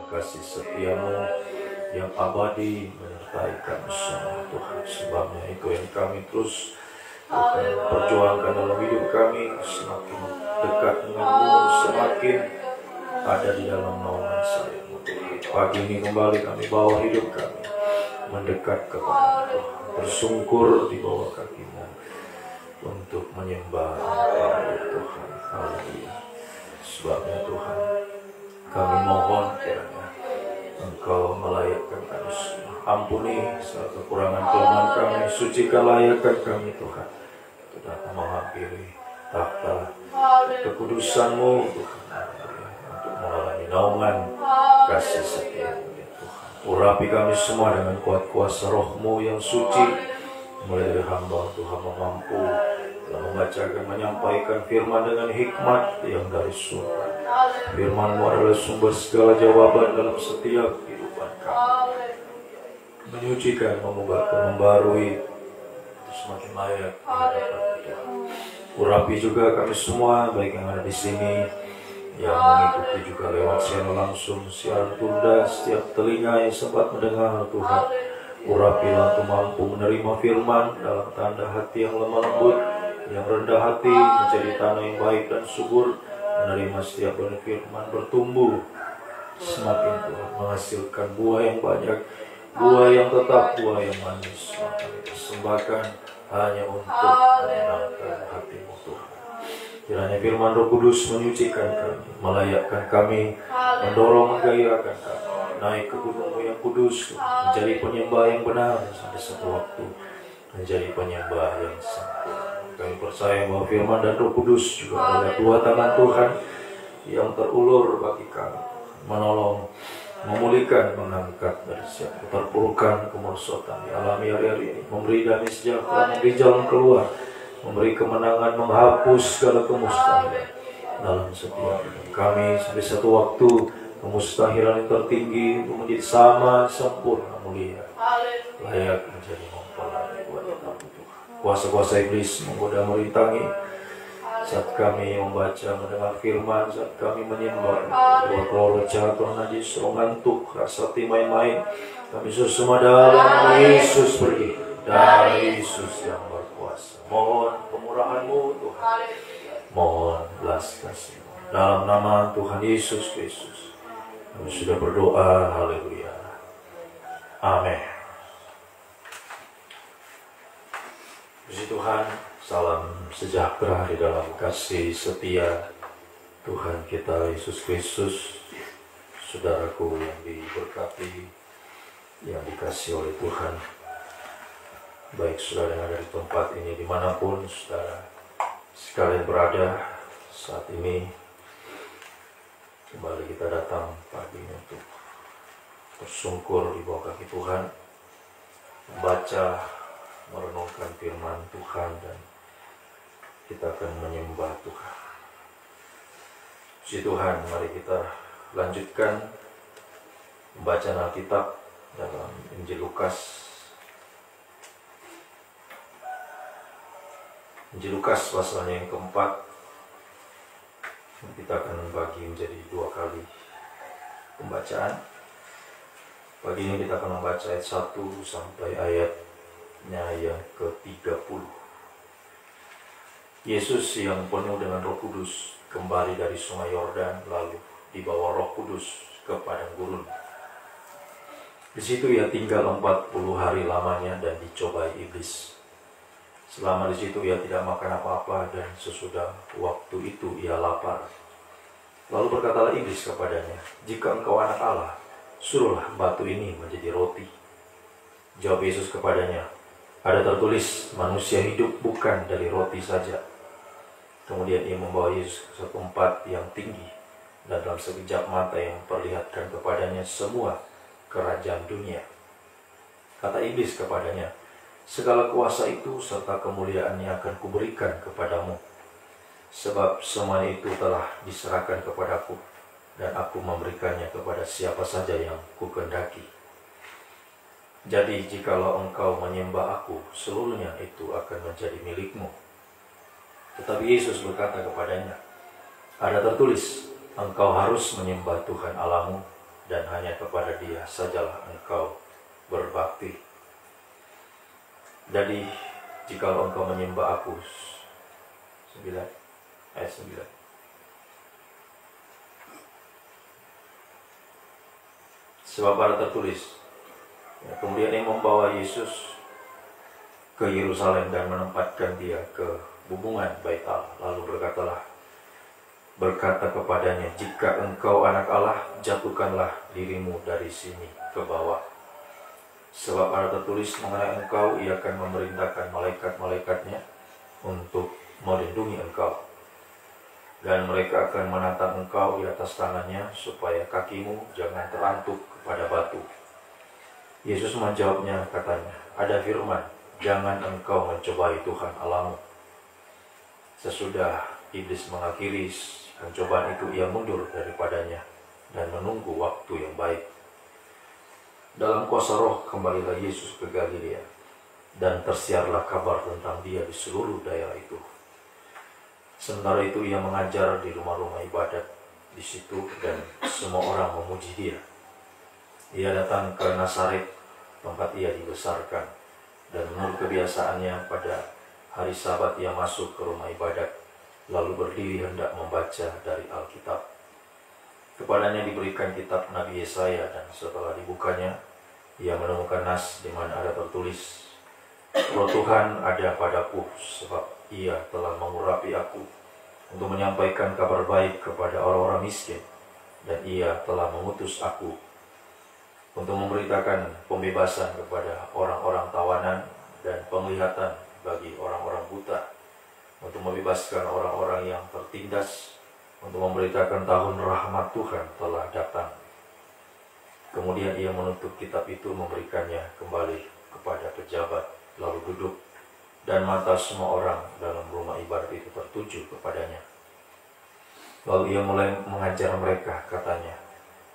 kasih setiamu yang abadi menyertai kami semua Tuhan. Sebabnya itu yang kami terus Tuhan perjuangkan dalam hidup kami, semakin dekat denganmu, semakin ada di dalam naungan sayang-Mu Tuhan. Pagi ini kembali kami bawa hidup kami mendekat kepada Tuhan, bersungkur di bawah kaki-Mu untuk menyembah Tuhan. Haleluya. Sebabnya Tuhan, kami mohon kiranya Engkau melayakkan kami semua. Ampuni segala kekurangan kelemahan kami, sucikan layakkan kami Tuhan, sudah menghampiri takhta kekudusan-Mu Tuhan, untuk mengalami naungan kasih setia-Mu ya Tuhan. Urapi kami semua dengan kuat kuasa Roh-Mu yang suci, mulai dari hamba Tuhan mampu dalam membacakan, menyampaikan firman dengan hikmat yang dari surga. Firman-Mu adalah sumber segala jawaban dalam setiap kehidupan kami. Menyucikan, memubahkan, membarui, semakin layak di hadapan Tuhan. Urapi juga kami semua, baik yang ada di sini, yang mengikuti juga lewat siaran langsung, siaran tunda, setiap telinga yang sempat mendengar Tuhan. Urapilah untuk mampu menerima firman dalam tanda hati yang lemah lembut, yang rendah hati, menjadi tanah yang baik dan subur, menerima setiap benih firman, bertumbuh semakin Tuhan, menghasilkan buah yang banyak, buah yang tetap, buah yang manis. Maka persembahkan hanya untuk menyenangkan hati-Mu Tuhan. Kiranya firman Roh Kudus menyucikan kami, melayakkan kami, mendorong, menggairahkan kami naik ke gunung-Mu yang kudus, menjadi penyembah yang benar sampai satu waktu menjadi penyembah yang sempurna. Kami percaya bahwa firman dan Roh Kudus juga adalah dua tangan Tuhan yang terulur bagi kami, menolong, memulihkan, mengangkat dari setiap keterpurukan, kemerosotan dialami hari-hari ini, memberi damai sejahtera, memberi jalan keluar, memberi kemenangan, menghapus segala kemustahilan dalam setiap hidup kami sampai satu waktu kemustahilan yang tertinggi menjadi sama, sempurna, mulia, layak menjadi mempelai buat kita Tuhan. Kuasa-kuasa iblis menggoda, merintangi saat kami membaca, mendengar firman, saat kami menyembah, roh jahat, roh najis, roh ngantuk, rasa main-main, kami semua dalam nama Yesus pergi, dari Yesus yang berkuasa. Mohon kemurahan-Mu Tuhan, mohon belas kasih-Mu dalam nama Tuhan Yesus Kristus. Kami sudah berdoa, haleluya, amin. Puji Tuhan, salam sejahtera di dalam kasih setia Tuhan kita Yesus Kristus. Saudaraku yang diberkati, yang dikasihi oleh Tuhan, baik saudara yang ada di tempat ini, dimanapun saudara sekalian berada saat ini, kembali kita datang pagi ini untuk bersungkur di bawah kaki Tuhan, membaca, merenungkan firman Tuhan, dan kita akan menyembah Tuhan. Puji Tuhan, mari kita lanjutkan pembacaan Alkitab dalam Injil Lukas. Injil Lukas pasalnya yang keempat. Kita akan bagi menjadi dua kali pembacaan. Pagi ini kita akan membaca ayat 1 sampai ayatnya yang ke-30. Yesus yang penuh dengan Roh Kudus kembali dari sungai Yordan, lalu dibawa Roh Kudus ke padang gurun. Di situ ia tinggal 40 hari lamanya dan dicobai iblis. Selama di situ ia tidak makan apa-apa, dan sesudah waktu itu ia lapar. Lalu berkatalah iblis kepadanya, "Jika engkau anak Allah, suruhlah batu ini menjadi roti." Jawab Yesus kepadanya, "Ada tertulis, manusia hidup bukan dari roti saja." Kemudian ia membawa Yesus ke satu tempat yang tinggi, dan dalam sekejap mata yang memperlihatkan kepadanya semua kerajaan dunia. Kata iblis kepadanya, "Segala kuasa itu serta kemuliaannya akan kuberikan kepadamu, sebab semua itu telah diserahkan kepadaku, dan aku memberikannya kepada siapa saja yang kukehendaki. Jadi jikalau engkau menyembah aku, seluruhnya itu akan menjadi milikmu." Tetapi Yesus berkata kepadanya, "Ada tertulis, engkau harus menyembah Tuhan Allahmu, dan hanya kepada Dia sajalah engkau berbakti. Jadi jikalau engkau menyembah aku, 9 ayat 9. Sebab ada tertulis, kemudian Ia membawa Yesus ke Yerusalem dan menempatkan Dia ke bubungan Bait Allah. Lalu berkata kepadanya, jika engkau anak Allah, jatuhkanlah dirimu dari sini ke bawah. Sebab ada tertulis mengenai engkau, Ia akan memerintahkan malaikat-malaikatnya untuk melindungi engkau. Dan mereka akan menatang engkau di atas tangannya, supaya kakimu jangan terantuk kepada batu. Yesus menjawabnya, katanya, ada firman, jangan engkau mencobai Tuhan Allahmu. Sesudah iblis mengakhiri pencobaan itu, ia mundur daripadanya dan menunggu waktu yang baik. Dalam kuasa roh kembalilah Yesus ke Galilea, dan tersiarlah kabar tentang Dia di seluruh daerah itu. Sementara itu ia mengajar di rumah-rumah ibadat di situ, dan semua orang memuji Dia. Ia datang ke Nazaret, tempat ia dibesarkan, dan menurut kebiasaannya pada hari Sabat ia masuk ke rumah ibadat, lalu berdiri hendak membaca dari Alkitab. Kepadanya diberikan kitab Nabi Yesaya, dan setelah dibukanya, ia menemukan nas di mana ada tertulis, Roh Tuhan ada padaku, sebab Ia telah mengurapi aku untuk menyampaikan kabar baik kepada orang-orang miskin, dan Ia telah mengutus aku untuk memberitakan pembebasan kepada orang-orang tawanan dan penglihatan bagi orang-orang buta, untuk membebaskan orang-orang yang tertindas, untuk memberitakan tahun rahmat Tuhan telah datang. Kemudian ia menutup kitab itu, memberikannya kembali kepada pejabat, lalu duduk, dan mata semua orang dalam rumah ibadat itu tertuju kepadanya. Lalu ia mulai mengajar mereka, katanya,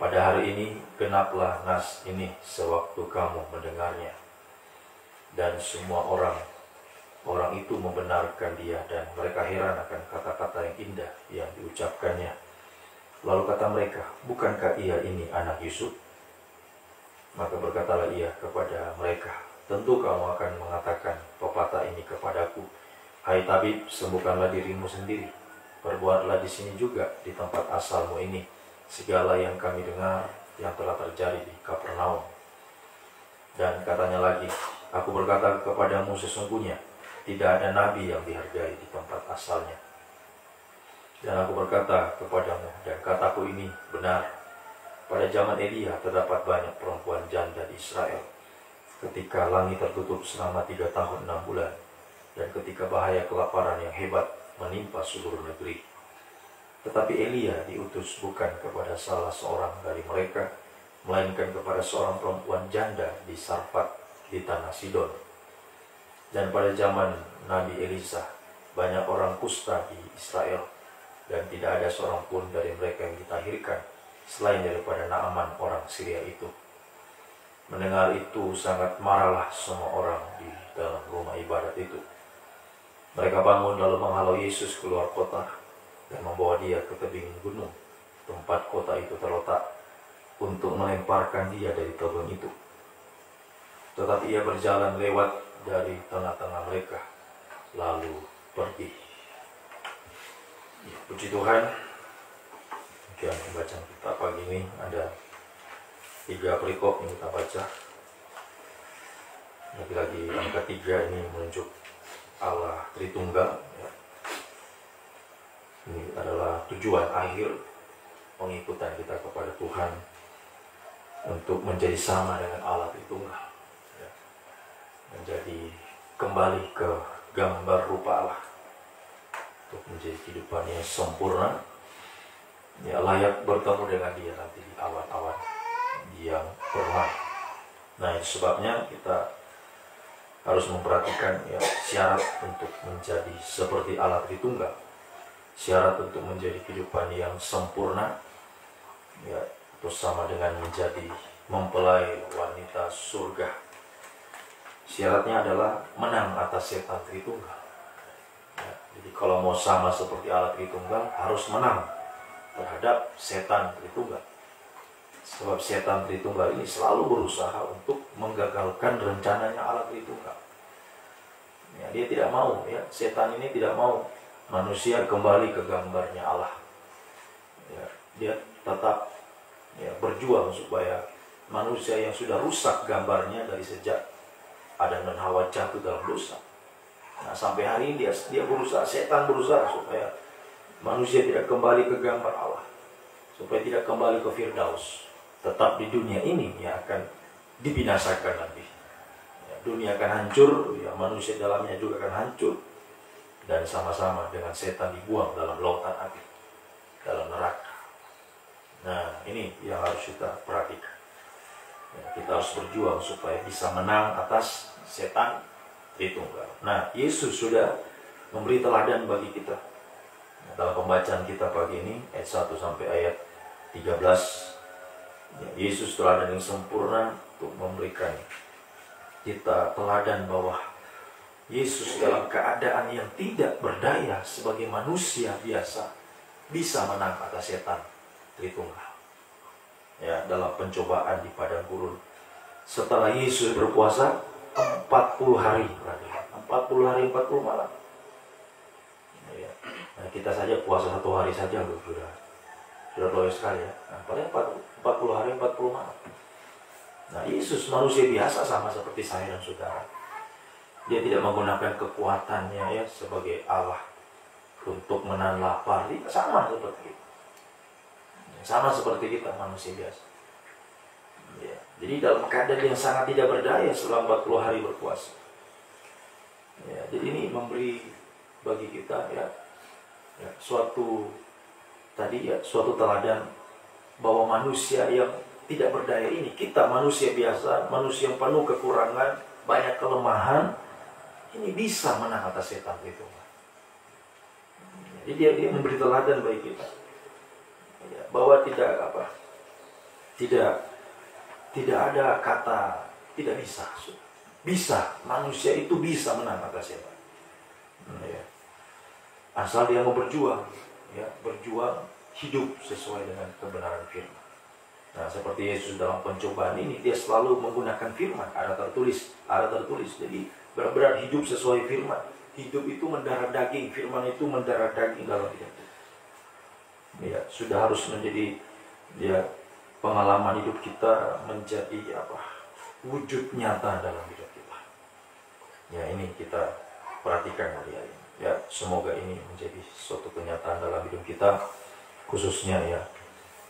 pada hari ini genaplah nas ini sewaktu kamu mendengarnya. Dan semua orang itu membenarkan Dia, dan mereka heran akan kata-kata yang indah yang diucapkannya. Lalu kata mereka, bukankah Ia ini anak Yusuf? Maka berkatalah Ia kepada mereka, tentu kamu akan mengatakan pepatah ini kepadaku, hai tabib, sembuhkanlah dirimu sendiri, perbuatlah di sini juga di tempat asalmu ini segala yang kami dengar yang telah terjadi di Kapernaum. Dan katanya lagi, aku berkata kepadamu, sesungguhnya tidak ada nabi yang dihargai di tempat asalnya. Dan aku berkata kepadamu, dan kataku ini benar, pada zaman Elia terdapat banyak perempuan janda di Israel, ketika langit tertutup selama 3 tahun 6 bulan, dan ketika bahaya kelaparan yang hebat menimpa seluruh negeri. Tetapi Elia diutus bukan kepada salah seorang dari mereka, melainkan kepada seorang perempuan janda di Sarfat di tanah Sidon. Dan pada zaman Nabi Elisa, banyak orang kusta di Israel, dan tidak ada seorang pun dari mereka yang ditahirkan, selain daripada Naaman orang Syria itu. Mendengar itu sangat marahlah semua orang di dalam rumah ibadat itu. Mereka bangun lalu menghalau Yesus keluar kota, dan membawa Dia ke tebing gunung, tempat kota itu terletak, untuk melemparkan Dia dari tebing itu. Tetapi Ia berjalan lewat dari tengah-tengah mereka, lalu pergi. Ya, puji Tuhan. Demikian pembacaan kita pagi ini, ada 3 perikop yang kita baca. Lagi-lagi angka 3 ini menunjuk Allah Tritunggal. Ya. Ini adalah tujuan akhir pengikutan kita kepada Tuhan, untuk menjadi sama dengan Allah Tritunggal, ya. Menjadi kembali ke gambar rupa Allah, untuk menjadi kehidupan yang sempurna, ya, layak bertemu dengan Dia nanti di awan-awan yang permai. Nah, itu sebabnya kita harus memperhatikan, ya, syarat untuk menjadi seperti Allah Tritunggal, syarat untuk menjadi kehidupan yang sempurna, ya, itu sama dengan menjadi mempelai wanita surga. Syaratnya adalah menang atas setan Tritunggal. Ya, jadi kalau mau sama seperti Allah Tritunggal, harus menang terhadap setan Tritunggal. Sebab setan Tritunggal ini selalu berusaha untuk menggagalkan rencananya Allah Tritunggal. Ya, dia tidak mau, ya, setan ini tidak mau manusia kembali ke gambarnya Allah. Ya, dia tetap berjuang supaya manusia yang sudah rusak gambarnya dari sejak Adam dan Hawa jatuh dalam dosa. Nah, sampai hari ini dia berusaha, setan berusaha supaya manusia tidak kembali ke gambar Allah, supaya tidak kembali ke Firdaus. Tetap di dunia ini yang akan dibinasakan nanti. Ya, dunia akan hancur, ya, manusia dalamnya juga akan hancur, dan sama-sama dengan setan dibuang dalam lautan api, dalam neraka. Nah, ini yang harus kita perhatikan. Ya, kita harus berjuang supaya bisa menang atas setan Tritunggal. Nah, Yesus sudah memberi teladan bagi kita. Nah, dalam pembacaan kita pagi ini, ayat 1 sampai ayat 13, ya, Yesus teladan yang sempurna untuk memberikan kita teladan bahwa Yesus dalam keadaan yang tidak berdaya sebagai manusia biasa bisa menang atas setan Tritunggal. Ya, dalam pencobaan di padang gurun, setelah Yesus berpuasa 40 hari, 40 hari 40 malam. Ya, nah, kita saja puasa 1 hari saja sudah loyo sekali, ya. Nah, paling 40 hari 40 malam. Nah, Yesus manusia biasa sama seperti saya dan saudara. Dia tidak menggunakan kekuatannya, ya, sebagai Allah untuk menahan lapar. Dia sama seperti kita. Sama seperti kita, manusia biasa. Ya, jadi dalam keadaan yang sangat tidak berdaya selama 40 hari berpuasa. Ya, jadi ini memberi bagi kita, ya, suatu teladan bahwa manusia yang tidak berdaya ini, kita manusia biasa, manusia yang penuh kekurangan, banyak kelemahan, ini bisa menang atas setan itu. Jadi dia memberi teladan bagi kita, ya, bahwa tidak ada kata tidak bisa. Bisa, manusia itu bisa menang atas setan. Ya. Asal dia mau berjuang, ya, berjuang hidup sesuai dengan kebenaran firman. Nah, seperti Yesus dalam pencobaan ini, dia selalu menggunakan firman, ada tertulis. Jadi benar-benar hidup sesuai firman. Hidup itu mendarah daging, firman itu mendarah daging dalam hidup. Ya, sudah harus menjadi, ya, pengalaman hidup kita menjadi wujud nyata dalam hidup kita. Ya, ini kita perhatikan hari ini. Ya, semoga ini menjadi suatu kenyataan dalam hidup kita, khususnya, ya,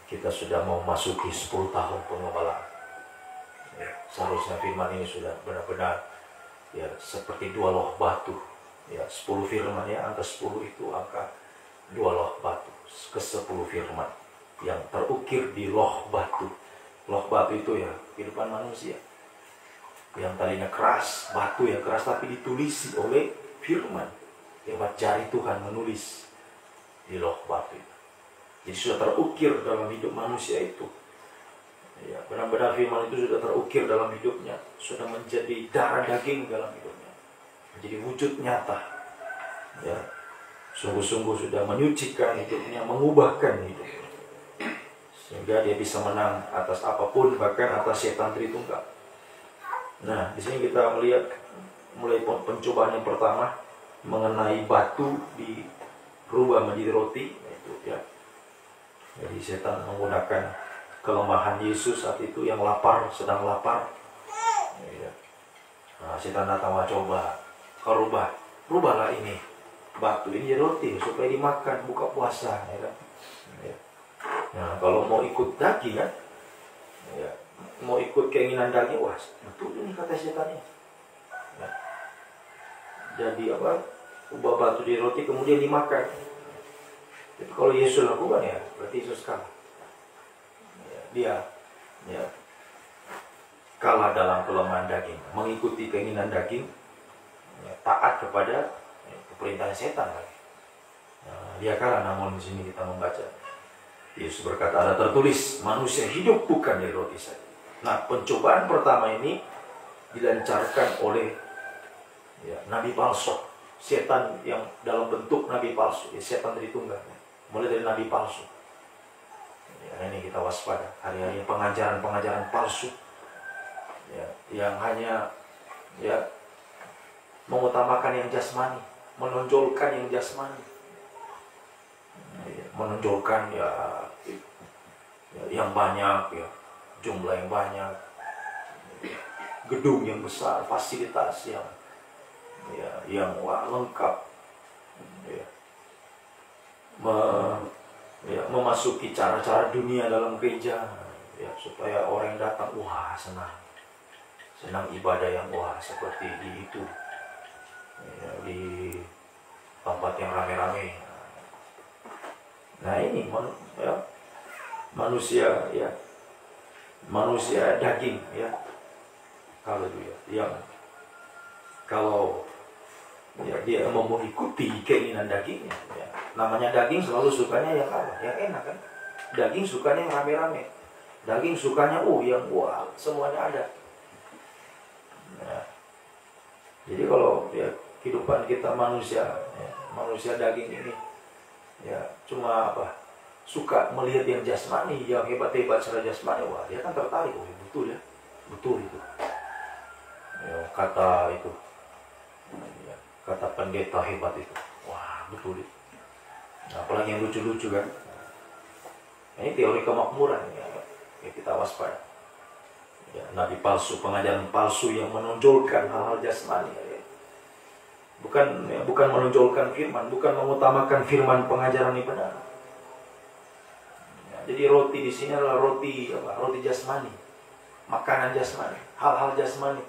kita sudah mau masuki 10 tahun pengembalaan. Ya, seharusnya firman ini sudah benar-benar, ya, seperti 2 loh batu. Ya, 10 firman, ya, angka 10 itu angka 2 loh batu. Ke-10 firman yang terukir di loh batu. Loh batu itu, ya, kehidupan manusia yang tadinya keras, batu yang keras, tapi ditulisi oleh firman. Lewat jari Tuhan menulis di loh batu itu. Jadi sudah terukir dalam hidup manusia itu. Ya, benar-benar firman itu sudah terukir dalam hidupnya, sudah menjadi darah daging dalam hidupnya, menjadi wujud nyata. Ya, sungguh-sungguh sudah menyucikan hidupnya, mengubahkan hidupnya, sehingga dia bisa menang atas apapun, bahkan atas setan Tritunggal. Nah, di sini kita melihat mulai pencobaan yang pertama mengenai batu dirubah menjadi roti, itu, ya. Jadi setan menggunakan kelemahan Yesus saat itu yang lapar, sedang lapar. Ya. Nah, setan datang, coba kau rubahlah ini batu ini jadi roti supaya dimakan buka puasa, ya kan? Ya. Nah, kalau mau ikut daging, kan, ya, mau ikut keinginan daging, wah, betul ini kata setannya. Ya. Jadi ubah batu jadi roti kemudian dimakan. Itu kalau Yesus lakukan, ya, berarti Yesus kalah. Ya, dia kalah dalam kelemahan daging, mengikuti keinginan daging, ya, taat kepada perintahan setan. Nah, dia kalah. Namun di sini kita membaca Yesus berkata, ada tertulis, manusia hidup bukan dari roti saja. Nah, pencobaan pertama ini dilancarkan oleh, ya, nabi palsu, setan yang dalam bentuk nabi palsu, ya, setan Tritunggal, mulai dari nabi palsu. Ya, ini kita waspada. Hari-hari pengajaran-pengajaran palsu, ya, yang hanya ya mengutamakan yang jasmani, menonjolkan yang jasmani, ya, menonjolkan ya yang banyak, ya, jumlah yang banyak, gedung yang besar, fasilitas yang wah, lengkap, ya. Memasuki cara-cara dunia dalam gereja, ya, supaya orang yang datang wah senang ibadah yang wah seperti di itu, ya, di tempat yang rame-rame. Nah ini manusia daging, ya, kalau dia mau mengikuti keinginan dagingnya, ya. Namanya daging selalu sukanya yang apa? Yang enak kan? Daging sukanya yang rame-rame. Daging sukanya yang wah semuanya ada. Nah, jadi kalau ya kehidupan kita manusia, ya, manusia daging ini, ya cuma apa? Suka melihat yang jasmani, yang hebat-hebat secara jasmani, wah dia kan tertarik, betul ya, betul itu. Ya, kata pendeta hebat itu, wah betul itu. Nah, apalagi yang lucu-lucu kan, nah, ini teori kemakmuran, ya kita waspada. Ya, nabi palsu, pengajaran palsu yang menonjolkan hal-hal jasmani, ya. Bukan menonjolkan firman, bukan mengutamakan firman pengajaran yang benar. Ya, jadi roti di sini adalah roti jasmani, makanan jasmani, hal-hal jasmani,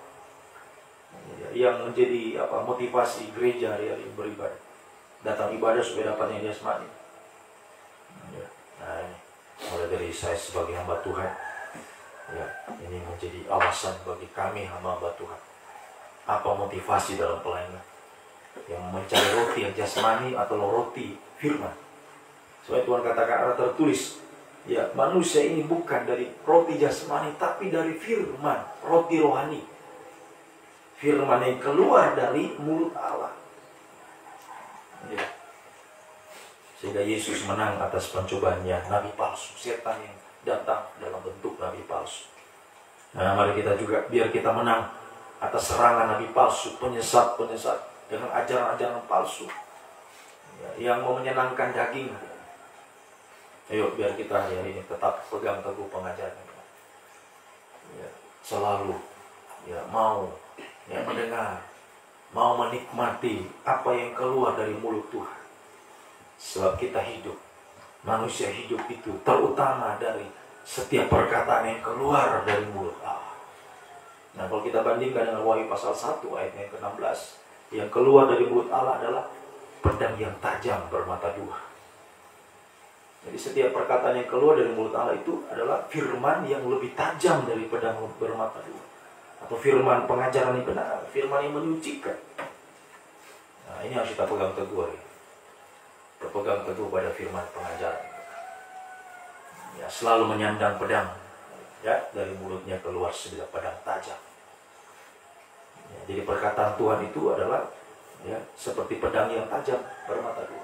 ya, yang menjadi motivasi gereja hari-hari beribadah. Datang ibadah supaya dapat yang jasmani. Ya, nah ini mulai dari saya sebagai hamba Tuhan, ya, ini menjadi alasan bagi kami hamba Tuhan. Apa motivasi dalam pelayanan? Yang mencari roti yang jasmani atau roti firman. Soalnya Tuhan katakan ada tertulis, ya manusia ini bukan dari roti jasmani tapi dari firman, roti rohani. Firman yang keluar dari mulut Allah. Ya. Sehingga Yesus menang atas pencobaannya nabi palsu, setan yang datang dalam bentuk nabi palsu. Nah, mari kita juga biar kita menang atas serangan nabi palsu, penyesat dengan ajaran-ajaran palsu, ya, yang mau menyenangkan daging. Ayo biar kita hari ini tetap pegang teguh pengajaran. Ya, selalu ya mau mendengar, mau menikmati apa yang keluar dari mulut Tuhan. Sebab kita hidup, manusia hidup itu terutama dari setiap perkataan yang keluar dari mulut Allah. Nah, kalau kita bandingkan dengan Wahyu pasal 1 ayat yang ke-16, yang keluar dari mulut Allah adalah pedang yang tajam bermata dua. Jadi setiap perkataan yang keluar dari mulut Allah itu adalah firman yang lebih tajam dari pedang bermata dua. Atau firman pengajaran yang benar, firman yang menyucikan. Nah, ini harus kita pegang teguh, ya. Kita pegang teguh pada firman pengajaran. Ya, selalu menyandang pedang, ya, dari mulutnya keluar sebilah pedang tajam. Ya, jadi perkataan Tuhan itu adalah, ya, seperti pedang yang tajam bermata dua.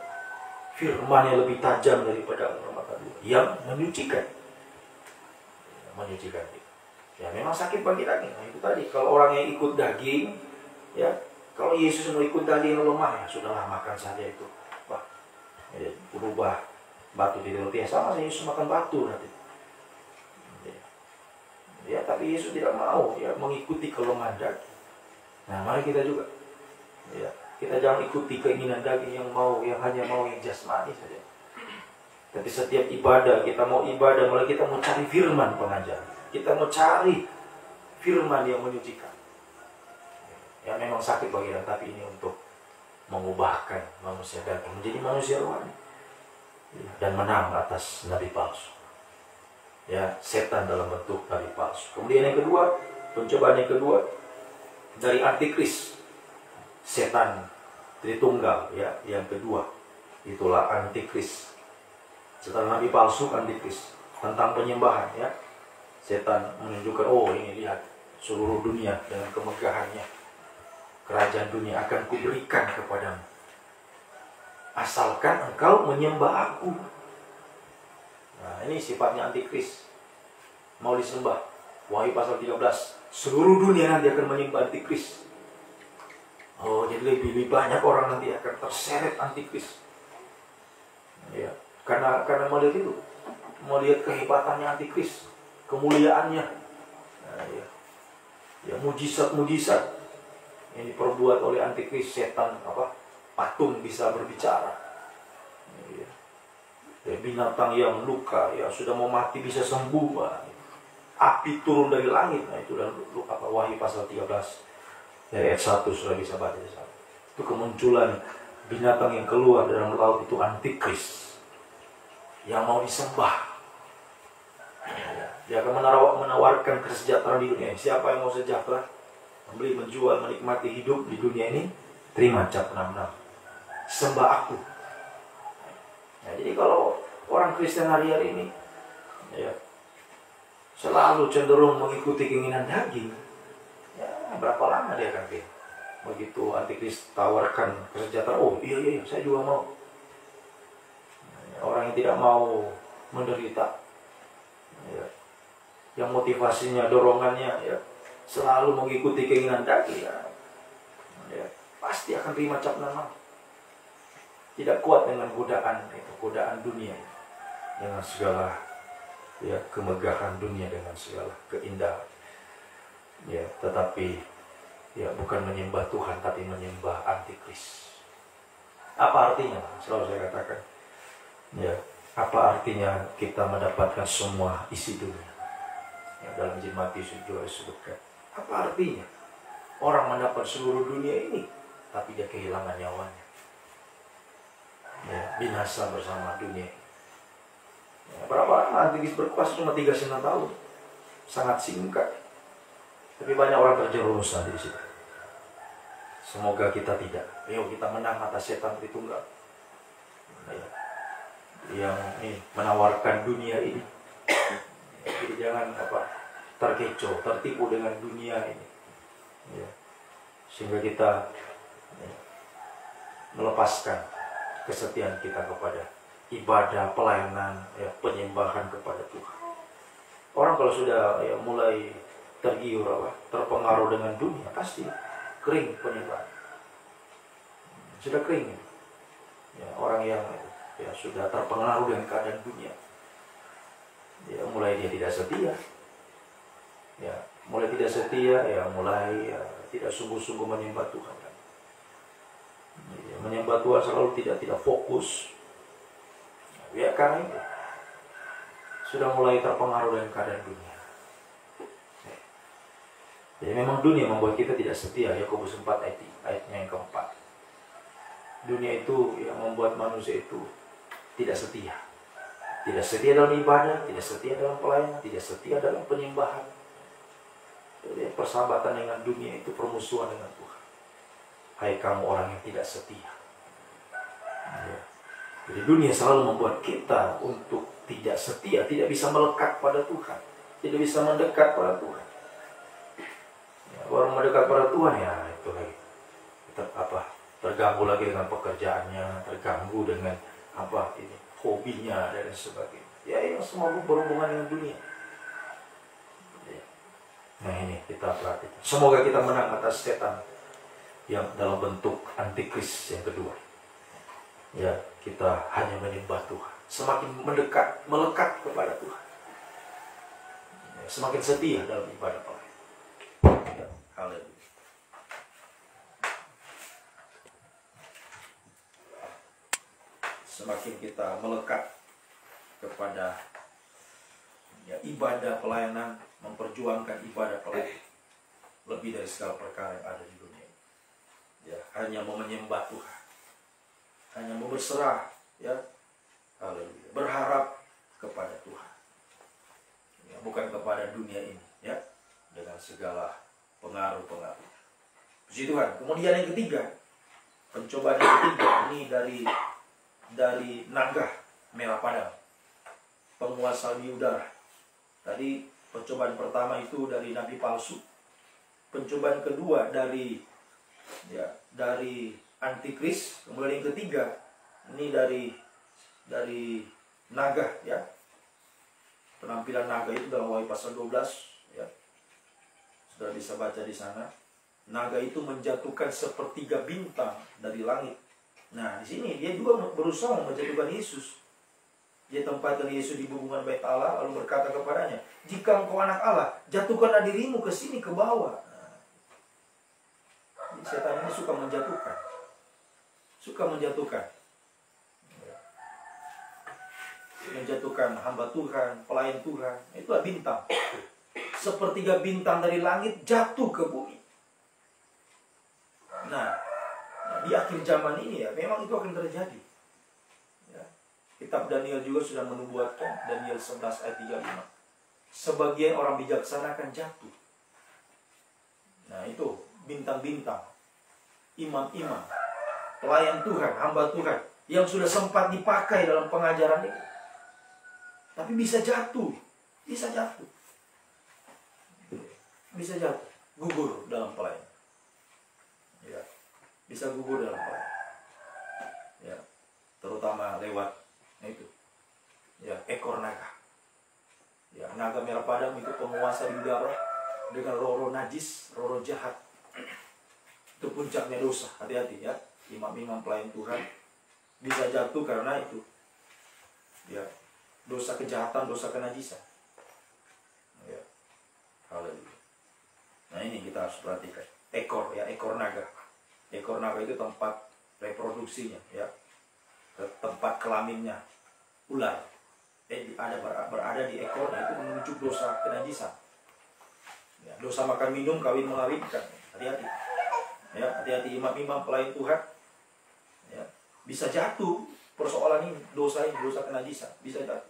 Firman yang lebih tajam dari pedang bermata dua, yang menyucikan. Ya, menyucikan. Ya memang sakit bagi daging. Nah, itu tadi, kalau orang yang ikut daging, ya, kalau Yesus mau ikut daging yang lemah, ya sudahlah makan saja itu. Wah, ya, berubah batu jadi roti. Sama saja Yesus makan batu nanti. Ya, tapi Yesus tidak mau, ya, mengikuti kelemahan daging. Nah, mari kita juga, ya, kita jangan ikuti keinginan daging yang hanya mau yang jasmani saja. Tapi setiap ibadah, kita mau ibadah, malah kita mau cari firman pengajaran. Kita mau cari firman yang menyucikan. Ya memang sakit bagi kita, tapi ini untuk mengubahkan manusia daging menjadi manusia rohani, dan menang atas nabi palsu. Ya, setan dalam bentuk nabi palsu. Kemudian yang kedua, pencobaan yang kedua dari antikris, setan Tritunggal, ya, yang kedua itulah antikris. Setelah nabi palsu, antikris tentang penyembahan, ya. Setan menunjukkan, ini lihat seluruh dunia dengan kemegahannya, kerajaan dunia akan kuberikan kepadamu, asalkan engkau menyembah aku. Nah, ini sifatnya antikris. Mau disembah. Wahyu pasal 13. Seluruh dunia nanti akan menyembah antikris. Oh, jadi lebih banyak orang nanti akan terseret antikris. Ya, karena melihat itu, melihat kehebatannya antikris, kemuliaannya. Nah, ya. Ya, mujizat-mujizat yang diperbuat oleh antikris, setan patung bisa berbicara. Ya. Ya, binatang yang luka, ya sudah mau mati bisa sembuh. Nah, api turun dari langit. Nah, itu dalam Wahyu pasal 13 dari ayat 1 sudah bisa baca di sana. Itu kemunculan binatang yang keluar dalam laut itu antikris yang mau disembah. Dia akan menawarkan kesejahteraan di dunia. Siapa yang mau sejahtera, membeli, menjual, menikmati hidup di dunia ini, terima cap 66. Sembah aku. Nah, jadi kalau orang Kristen hari ini, ya, selalu cenderung mengikuti keinginan daging, ya berapa lama dia akan pilih? Begitu antikris tawarkan kesejahteraan, oh iya saya juga mau. Orang yang tidak mau menderita, ya, yang motivasinya, dorongannya, ya, selalu mengikuti keinginan daging, ya, pasti akan terima cap 66. Tidak kuat dengan godaan dunia, dengan segala, ya, kemegahan dunia, dengan segala keindahan, ya, tetapi ya bukan menyembah Tuhan tapi menyembah antikris. Apa artinya? Selalu saya katakan, ya, apa artinya kita mendapatkan semua isi dunia? Ya, dalam Injil Matius juga disebutkan. Apa artinya orang mendapat seluruh dunia ini tapi dia kehilangan nyawanya? Ya, binasa bersama dunia. Ya, berapa lama antikris berkuasa? Cuma 3,5 tahun. Sangat singkat. Tapi banyak orang terjerumus nanti di situ. Semoga kita tidak. Ayo kita menang atas setan Tritunggal. Ya, yang menawarkan dunia ini. Jadi jangan terkecoh, tertipu dengan dunia ini. Ya. Sehingga kita, ya, melepaskan kesetiaan kita kepada ibadah, pelayanan, ya, penyembahan kepada Tuhan. Orang kalau sudah, ya, mulai tergiur, terpengaruh dengan dunia, pasti kering penyembahan. Sudah kering. Ya, orang yang, ya, sudah terpengaruh dengan keadaan dunia, ya, mulai dia tidak setia. Ya, mulai tidak setia, ya, mulai, ya, tidak sungguh-sungguh menyembah Tuhan. Ya, menyembah Tuhan selalu tidak fokus. Ya, karena itu sudah mulai terpengaruh dengan keadaan dunia. Ya, memang dunia membuat kita tidak setia. Yakobus 4 ayatnya yang keempat. Dunia itu yang membuat manusia itu tidak setia. Tidak setia dalam ibadah, tidak setia dalam pelayanan, tidak setia dalam penyembahan. Jadi persahabatan dengan dunia itu permusuhan dengan Tuhan. Hai kamu orang yang tidak setia. Ya. Jadi dunia selalu membuat kita untuk tidak setia, tidak bisa melekat pada Tuhan, tidak bisa mendekat pada Tuhan. Ya, baru mendekat pada Tuhan, ya itu lagi. Terganggu lagi dengan pekerjaannya, terganggu dengan hobinya dan sebagainya. Ya, yang semua berhubungan dengan dunia. Ya. Nah, ini kita perhatikan. Semoga kita menang atas setan yang dalam bentuk antikris yang kedua. Ya, kita hanya menyembah Tuhan. Semakin mendekat, melekat kepada Tuhan. Ya, semakin setia dalam ibadah pelayanan. Ya, haleluya. Semakin kita melekat kepada, ya, ibadah pelayanan, memperjuangkan ibadah pelayanan lebih dari segala perkara yang ada di dunia. Ya, hanya mau menyembah Tuhan, hanya mau berserah, ya, haleluya, berharap kepada Tuhan, ya, bukan kepada dunia ini, ya, dengan segala pengaruh-pengaruh. Puji Tuhan. Kemudian yang ketiga, pencobaan yang ketiga ini dari naga merah padam, penguasa di udara. Tadi pencobaan pertama itu dari nabi palsu. Pencobaan kedua dari antikris. Kemudian yang ketiga ini dari naga, ya, Penampilan naga itu dalam Wahyu pasal 12, ya. Sudah bisa baca di sana. Naga itu menjatuhkan sepertiga bintang dari langit. Nah, di sini dia juga berusaha menjatuhkan Yesus. Dia tempatkan Yesus di hubungan bait Allah, lalu berkata kepadanya, "Jika engkau anak Allah, jatuhkanlah dirimu ke sini, ke bawah." Nah, jadi setan ini suka menjatuhkan. Suka menjatuhkan. Menjatuhkan hamba Tuhan, pelayan Tuhan. Itulah bintang. Sepertiga bintang dari langit jatuh ke bumi. Nah, di akhir zaman ini ya, memang itu akan terjadi. Ya. Kitab Daniel juga sudah menubuatkan, Daniel 11 ayat 35. Sebagian orang bijaksana akan jatuh. Nah, itu bintang-bintang, imam-imam, pelayan Tuhan, hamba Tuhan, yang sudah sempat dipakai dalam pengajaran itu. Tapi bisa jatuh. Bisa jatuh. Bisa jatuh. Gugur dalam pelayan. Ya. Bisa gugur dalam pelayan. Ya. Terutama lewat itu. Ya, ekor naga. Ya, naga merah padam itu penguasa di udara dengan roh-roh najis, roh-roh jahat. Itu puncaknya dosa. Hati-hati ya. Imam-imam pelayan Tuhan bisa jatuh karena itu. Ya. Dosa kejahatan, dosa kenajisan. Ya. Haleluya. Nah, ini kita harus perhatikan. Ekor ya, ekor naga. Ekor naga itu tempat reproduksinya ya. Tempat kelaminnya ular. Berada di ekornya itu menunjuk dosa kenajisan. Ya, dosa makan minum, kawin mengawinkan. Hati-hati. Ya, hati-hati imam-imam pelayan Tuhan. Ya, bisa jatuh persoalan ini, dosa kenajisan, bisa jatuh.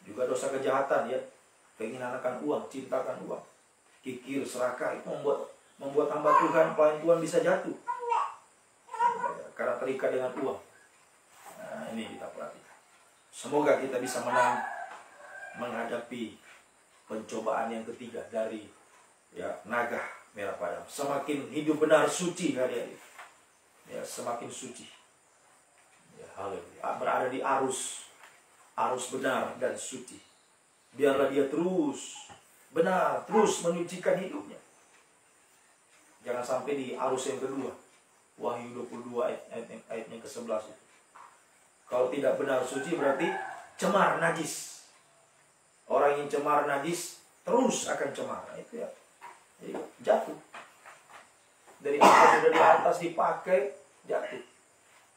Juga dosa kejahatan ya, keinginan akan uang, cintakan uang, kikir, serakah, itu membuat hamba Tuhan, pelayan Tuhan bisa jatuh ya, karena terikat dengan uang. Nah, ini kita perhatikan. Semoga kita bisa menang menghadapi pencobaan yang ketiga dari ya naga merah padam. Semakin hidup benar suci hari-hari, ya semakin suci. Ya, haleluya. Berada di arus benar dan suci. Biarlah dia terus benar, terus menyucikan hidupnya. Jangan sampai di arus yang kedua. Wahyu 22 ayatnya ke-11 itu. Kalau tidak benar suci berarti cemar, najis. Orang yang cemar, najis terus akan cemar. Nah, itu ya. Jadi jatuh. Dari atas dipakai jatuh.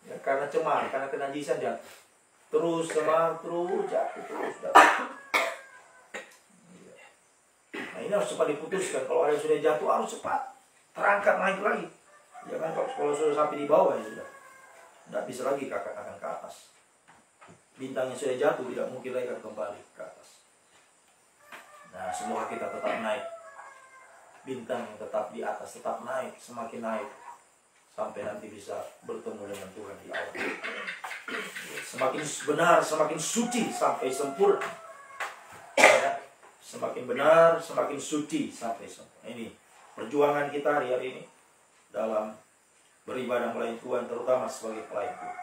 Ya, karena cemar, karena kenajisan jatuh. Terus cemar, terus jatuh, terus jatuh. Nah, ini harus cepat diputuskan. Kalau ada yang sudah jatuh harus cepat terangkat naik lagi. Jangan kalau sudah sampai di bawah ya sudah. Tidak bisa lagi akan ke atas. Bintangnya sudah jatuh, tidak mungkin lagi akan kembali ke atas. Nah, semoga kita tetap naik. Bintang yang tetap di atas, tetap naik, semakin naik. Sampai nanti bisa bertemu dengan Tuhan di awan. Semakin benar, semakin suci sampai sempurna. Ya. Semakin benar, semakin suci sampai sempurna. Ini perjuangan kita hari-hari ini dalam beribadah melayani Tuhan, terutama sebagai pelayan Tuhan.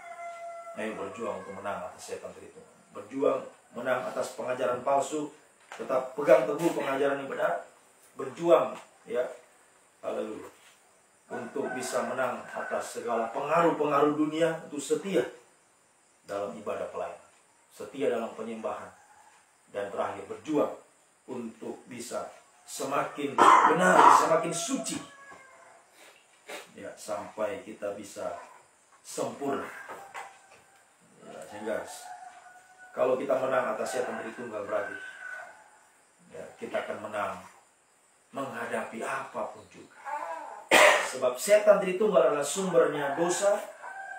Ayo berjuang untuk menang atas setan itu. Berjuang menang atas pengajaran palsu. Tetap pegang teguh pengajaran yang benar. Berjuang ya. Haleluya. Untuk bisa menang atas segala pengaruh-pengaruh dunia, untuk setia dalam ibadah pelayanan, setia dalam penyembahan, dan terakhir berjuang untuk bisa semakin benar, semakin suci ya, sampai kita bisa sempurna ya, sehingga kalau kita menang atas setan Tritunggal berarti ya, kita akan menang menghadapi apapun juga. Sebab setan Tritunggal adalah sumbernya dosa,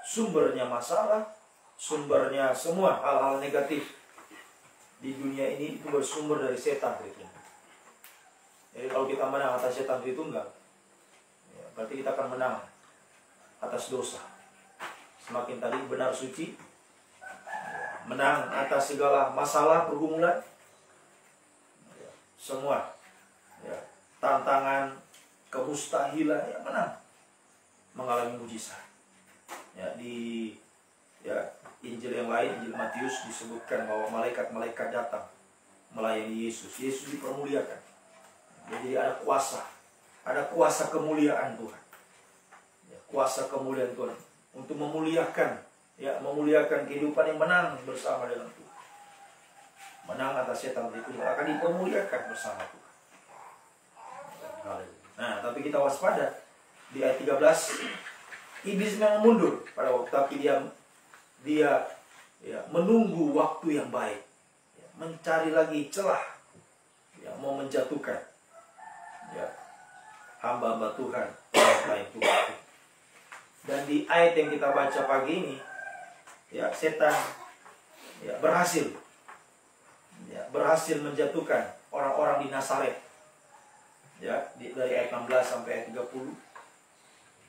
sumbernya masalah, sumbernya semua hal-hal negatif di dunia ini itu bersumber dari setan Tritunggal. Jadi kalau kita menang atas setan Tritunggal, ya, berarti kita akan menang atas dosa. Semakin tadi benar suci, menang atas segala masalah pergumulan, ya, semua ya, tantangan, kemustahilan ya menang, mengalami mujizat. Ya, di ya Injil yang lain, Injil Matius disebutkan bahwa malaikat-malaikat datang melayani Yesus. Yesus dipermuliakan. Jadi ada kuasa kemuliaan Tuhan. Ya, kuasa kemuliaan Tuhan untuk memuliakan, ya, memuliakan kehidupan yang menang bersama dengan Tuhan. Menang atas setan itu akan dipermuliakan bersama Tuhan. Nah, tapi kita waspada. Di ayat 13, iblis memang mundur pada waktu, tapi dia ya, menunggu waktu yang baik, ya, mencari lagi celah, ya, mau menjatuhkan, ya, hamba-hamba Tuhan lain Tuhan. Dan di ayat yang kita baca pagi ini, ya, setan, ya, berhasil menjatuhkan orang-orang di Nazaret, ya, dari ayat 16 sampai ayat 30.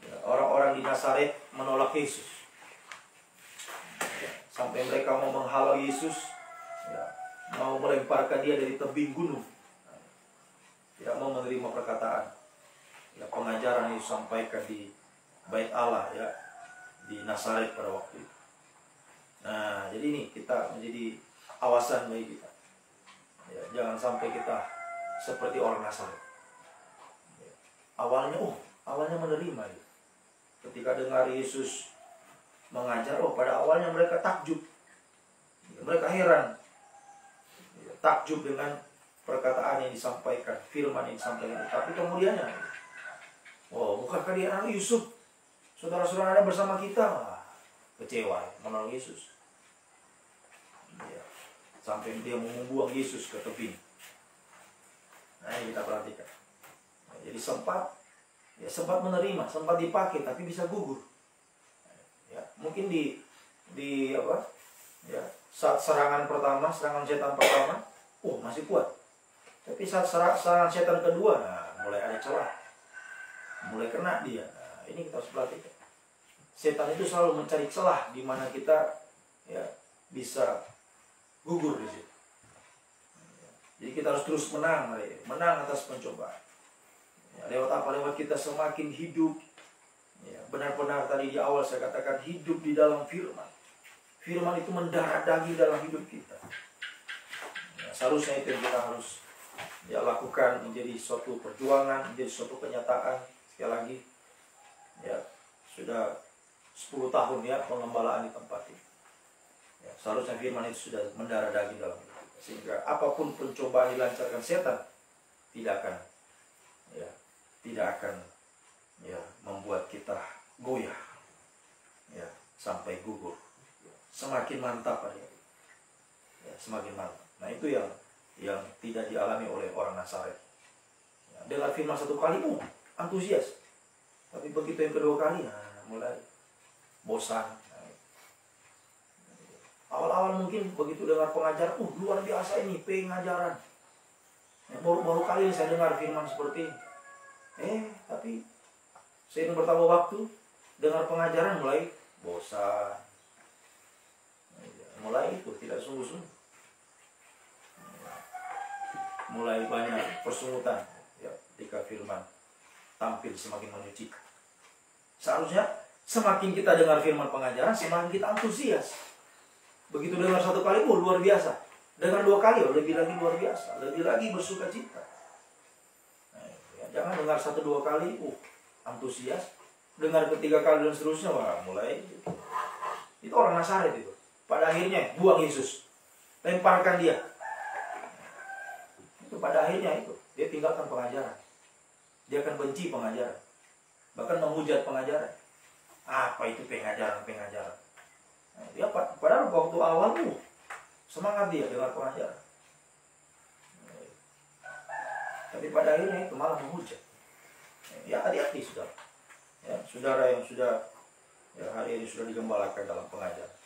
Ya, orang-orang di Nazaret menolak Yesus, ya, sampai mereka mau menghalau Yesus, ya, mau melemparkan dia dari tebing gunung, ya, mau menerima perkataan, ya, pengajaran yang disampaikan di Bait Allah, ya, di Nazaret pada waktu itu. Nah, jadi ini kita menjadi awasan bagi kita, ya, jangan sampai kita seperti orang Nazaret. Ya, awalnya menerima, ya. Ketika dengar Yesus mengajar, pada awalnya mereka takjub, mereka heran, takjub dengan perkataan yang disampaikan, firman yang disampaikan. Tapi kemudiannya, bukankah dia anak Yusuf? Saudara-saudara ada bersama kita. Kecewa, menolak Yesus. Ya, sampai dia membuang Yesus ke tebing. Nah, ini kita perhatikan. Nah, jadi sempat menerima, sempat dipakai, tapi bisa gugur. Ya, mungkin di apa? Ya, saat serangan setan pertama, masih kuat. Tapi saat serangan setan kedua, mulai ada celah, mulai kena dia. Nah, ini kita harus perhatikan. Setan itu selalu mencari celah di mana kita, ya, bisa gugur di situ. Ya, jadi kita harus terus menang atas pencobaan. Ya, lewat apa? Lewat kita semakin hidup, ya, benar-benar tadi di awal saya katakan hidup di dalam firman. Firman itu mendarah daging dalam hidup kita. Ya, seharusnya itu yang kita harus, ya, lakukan, menjadi suatu perjuangan, menjadi suatu kenyataan. Sekali lagi, ya, sudah 10 tahun, ya, pengembalaan di tempat ini. Ya, seharusnya firman itu sudah mendarah daging dalam hidup kita, sehingga apapun pencobaan dilancarkan setan tidak akan ya, membuat kita goyah, ya, sampai gugur. Semakin mantap, ya, semakin mantap. Nah, itu yang tidak dialami oleh orang Nazaret. Ya, dengar firman satu kali, antusias. Tapi begitu yang kedua kali, mulai bosan. Awal-awal mungkin begitu dengar pengajaran, luar biasa ini pengajaran. Ya, baru kali ini saya dengar firman seperti ini. Tapi seiring bertambah waktu, dengar pengajaran mulai bosan. Mulai itu tidak sungguh-sungguh. Mulai banyak persungutan, ya, ketika firman tampil semakin menyucikan. Seharusnya semakin kita dengar firman pengajaran, semakin kita antusias. Begitu dengar satu kali, luar biasa. Dengar 2 kali, lebih lagi luar biasa. Lebih lagi bersuka cita. Jangan dengar 1-2 kali, antusias. Dengar ketiga kali dan seterusnya, mulai. Itu orang Nazaret itu. Pada akhirnya, buang Yesus. Lemparkan dia. Itu pada akhirnya itu. Dia tinggalkan pengajaran. Dia akan benci pengajaran. Bahkan menghujat pengajaran. Apa itu pengajaran? Dia padahal waktu awal, semangat dia dengar pengajaran. Tapi pada akhirnya itu malah menghujat. Ya, hati-hati saudara. Ya, saudara yang sudah, ya, hari ini sudah digembalakan dalam pengajaran.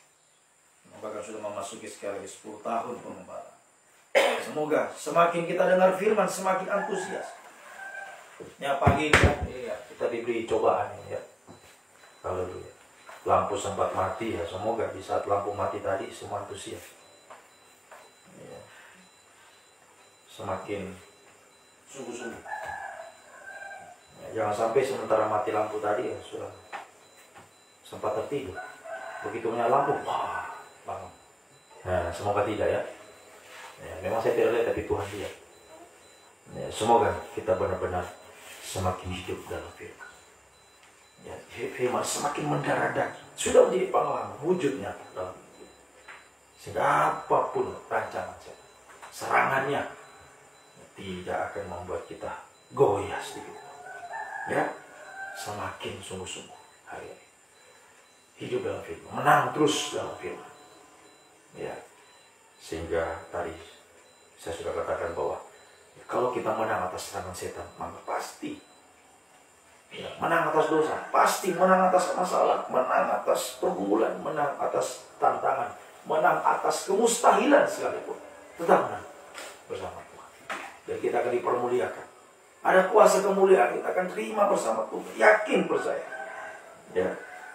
Bahkan sudah memasuki sekali lagi 10 tahun pengembalaan. Semoga semakin kita dengar firman, semakin antusias. Ya, pagi ini, ya, kita diberi cobaan, ya. Kalau lampu sempat mati, ya, semoga di saat lampu mati tadi semua antusias. Ya. Semakin sungguh-sungguh. Ya, jangan sampai sementara mati lampu tadi, ya, sudah sempat tertidur. Begitu menyala lampu, bangun. Nah, semoga tidak, ya. Ya, memang saya tidak lihat, tapi Tuhan lihat. Ya, semoga kita benar-benar semakin hidup dalam firman. Ya, firman semakin mendarah daging, sudah menjadi pengalaman, wujud nyata dalam hidup. Sehingga apapun rancangan setan, serangannya tidak akan membuat kita goyah sedikit. Ya, semakin sungguh-sungguh hari ini hidup dalam firman, menang terus dalam firman. Ya, sehingga tadi saya sudah katakan bahwa kalau kita menang atas serangan setan, maka pasti ya, menang atas dosa, pasti menang atas masalah, menang atas pergumulan, menang atas tantangan, menang atas kemustahilan sekalipun, tetap menang bersama Tuhan. Dan kita akan dipermuliakan. Ada kuasa kemuliaan, kita akan terima bersama Tuhan. Yakin, percaya. Ya,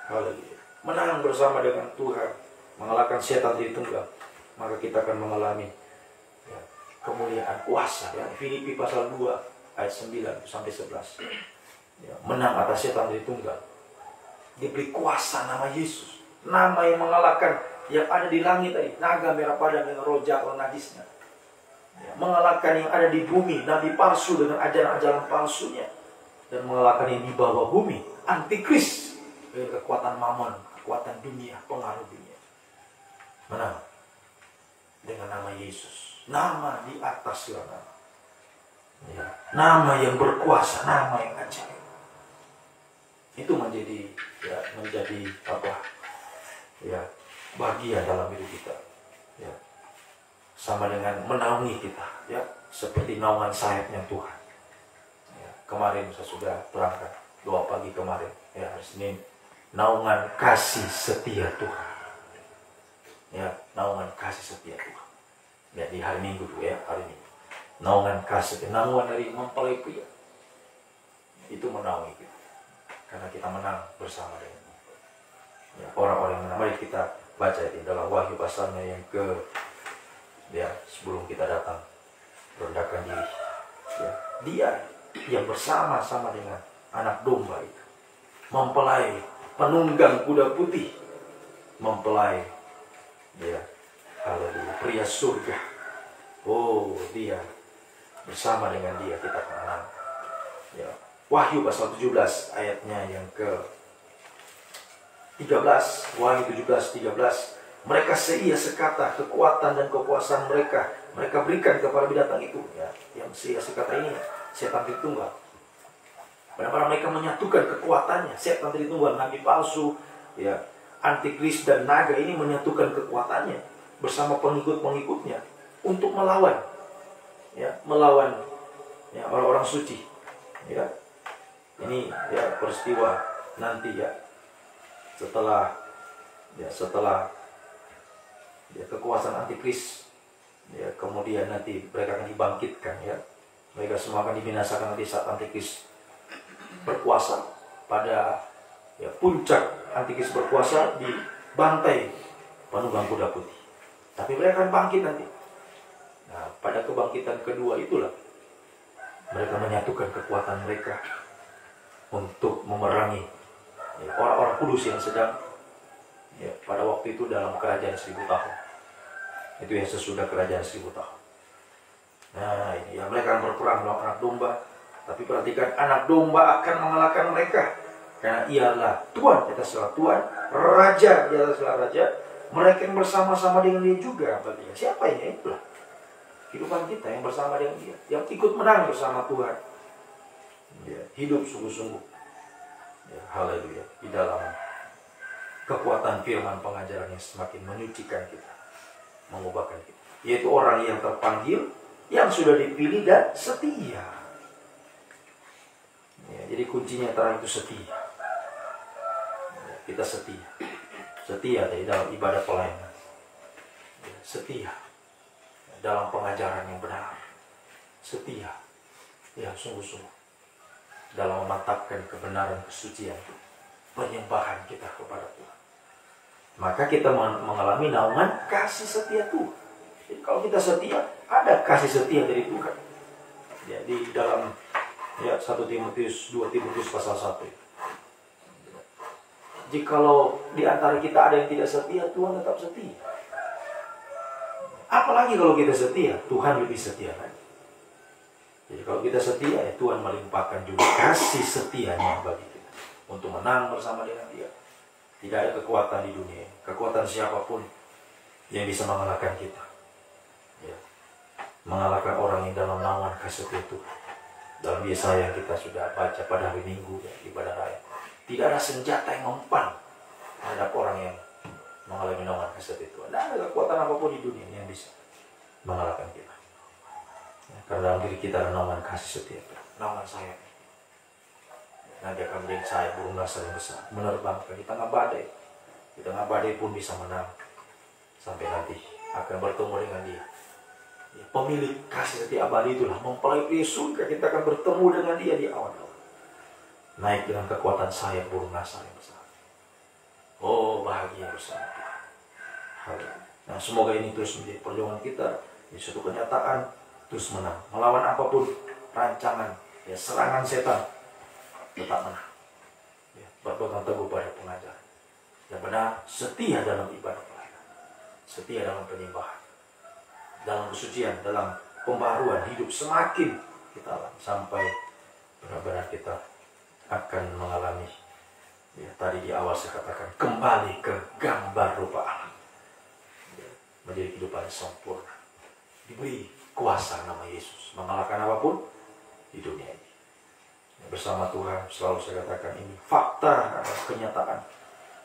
haleluya. Menang bersama dengan Tuhan, mengalahkan setan di tunggal, maka kita akan mengalami ya, kemuliaan kuasa. Ya. Filipi pasal 2 ayat 9 sampai 11. Ya, menang atas setan di tunggal, diberi kuasa nama Yesus, nama yang mengalahkan yang ada di langit tadi, naga merah padam dengan roh jahat najisnya. Ya, mengalahkan yang ada di bumi, nabi palsu dengan ajaran-ajaran palsunya, dan mengalahkan yang di bawah bumi, antikris dengan kekuatan mamon, kekuatan dunia, pengaruh dunia. Menang dengan nama Yesus, nama di atas segala nama. Ya, nama yang berkuasa, nama yang ajaib. Itu menjadi apa? Ya, bagian dalam hidup kita. Ya. Sama dengan menaungi kita, ya, seperti naungan sayapnya Tuhan. Ya, kemarin saya sudah terangkan doa pagi kemarin, ya, hari Senin, naungan kasih setia Tuhan. Ya, naungan kasih setia Tuhan. Ya, di hari Minggu tuh, ya, hari Minggu. Naungan kasih, naungan dari mempelai pria. Itu menaungi kita. Karena kita menang bersama dengan ya, orang-orang yang menang. Mari kita baca di dalam Wahyu pasalnya yang ya, sebelum kita datang rendahkan diri. Ya, dia yang bersama-sama dengan anak domba itu, mempelai penunggang kuda putih, mempelai dia, haleluya, pria surga. Oh, dia bersama dengan dia kita akan menang. Ya, Wahyu pasal 17 ayatnya yang ke 13, Wahyu 17:13. Mereka seia sekata kekuatan dan kekuasaan mereka berikan kepada binatang itu. Ya, yang seia sekata ini setan tritunggal. Benar-benar mereka menyatukan kekuatannya. Setan tritunggal, nabi palsu, ya, antikris dan naga ini menyatukan kekuatannya bersama pengikut-pengikutnya untuk melawan, ya, ya, orang-orang suci. Ya, ini ya peristiwa nanti ya setelah ya, kekuasaan antikris, ya, kemudian nanti mereka akan dibangkitkan, ya, mereka semua akan dibinasakan nanti saat antikris berkuasa. Pada ya, puncak antikris berkuasa dibantai penunggang kuda putih, tapi mereka akan bangkit nanti. Nah, pada kebangkitan kedua itulah mereka menyatukan kekuatan mereka untuk memerangi ya, orang-orang kudus yang sedang ya, pada waktu itu dalam kerajaan 1000 tahun. Itu yang sesudah kerajaan 1000 tahun. Nah, ini ya, mereka akan berperang melawan anak domba. Tapi perhatikan, anak domba akan mengalahkan mereka, karena ialah Tuhan di atas segala Tuhan, Raja di atas segala Raja. Mereka yang bersama-sama dengan dia juga. Bagian siapa ini? Itulah kehidupan kita yang bersama dengan dia, yang ikut menang bersama Tuhan. Ya, hidup sungguh-sungguh. Ya, haleluya, di dalam kekuatan firman pengajaran yang semakin menyucikan kita, mengubahkan kita, yaitu orang yang terpanggil, yang sudah dipilih dan setia. Ya, jadi kuncinya terakhir itu setia. Ya, kita setia di dalam ibadah pelayanan, ya, setia dalam pengajaran yang benar, setia, ya, sungguh-sungguh dalam memantapkan kebenaran kesucian penyembahan kita kepada Tuhan. Maka kita mengalami naungan kasih setia Tuhan. Jadi kalau kita setia, ada kasih setia dari Tuhan. Ya, di dalam ya 1 Timotius, 2 Timotius pasal 1. Jikalau di antara kita ada yang tidak setia, Tuhan tetap setia. Apalagi kalau kita setia, Tuhan lebih setia lagi. Jadi kalau kita setia, ya Tuhan melimpahkan juga kasih setianya bagi kita untuk menang bersama dengan Dia. Tidak ada kekuatan di dunia, kekuatan siapapun yang bisa mengalahkan kita. Ya. Mengalahkan orang yang dalam naungan kasih itu. Dalam Yesaya yang kita sudah baca pada hari Minggu ya, ibadah raya. Tidak ada senjata yang mempan terhadap orang yang mengalami naungan kasih itu. Tidak ada kekuatan apapun di dunia yang bisa mengalahkan kita. Ya, karena dalam diri kita ada naungan kasih setia, naungan sayap. Nanti akan menjadi sayap burung nasar yang besar, menerbangkan di tengah badai. Di tengah badai pun bisa menang sampai nanti akan bertemu dengan Dia. Ya, pemilik kasih setia abadi itulah mempelai surga, kita akan bertemu dengan Dia di awan-awan. Naik dengan kekuatan sayap burung nasar yang besar. Oh, bahagia bersama Tuhan. Nah, semoga ini terus menjadi perjuangan kita, di suatu kenyataan terus menang, melawan apapun rancangan, ya serangan setan, tetap menang. Ya, berpegang teguh pada pengajaran yang benar, setia dalam ibadah pelayanan, setia dalam penyembahan, dalam kesucian, dalam pembaharuan hidup semakin kita alami sampai benar-benar kita akan mengalami. Ya, tadi di awal saya katakan kembali ke gambar rupa Allah, ya, menjadi kehidupan sempurna, diberi kuasa nama Yesus mengalahkan apapun di dunia ini. Ya, bersama Tuhan selalu saya katakan ini fakta atau kenyataan.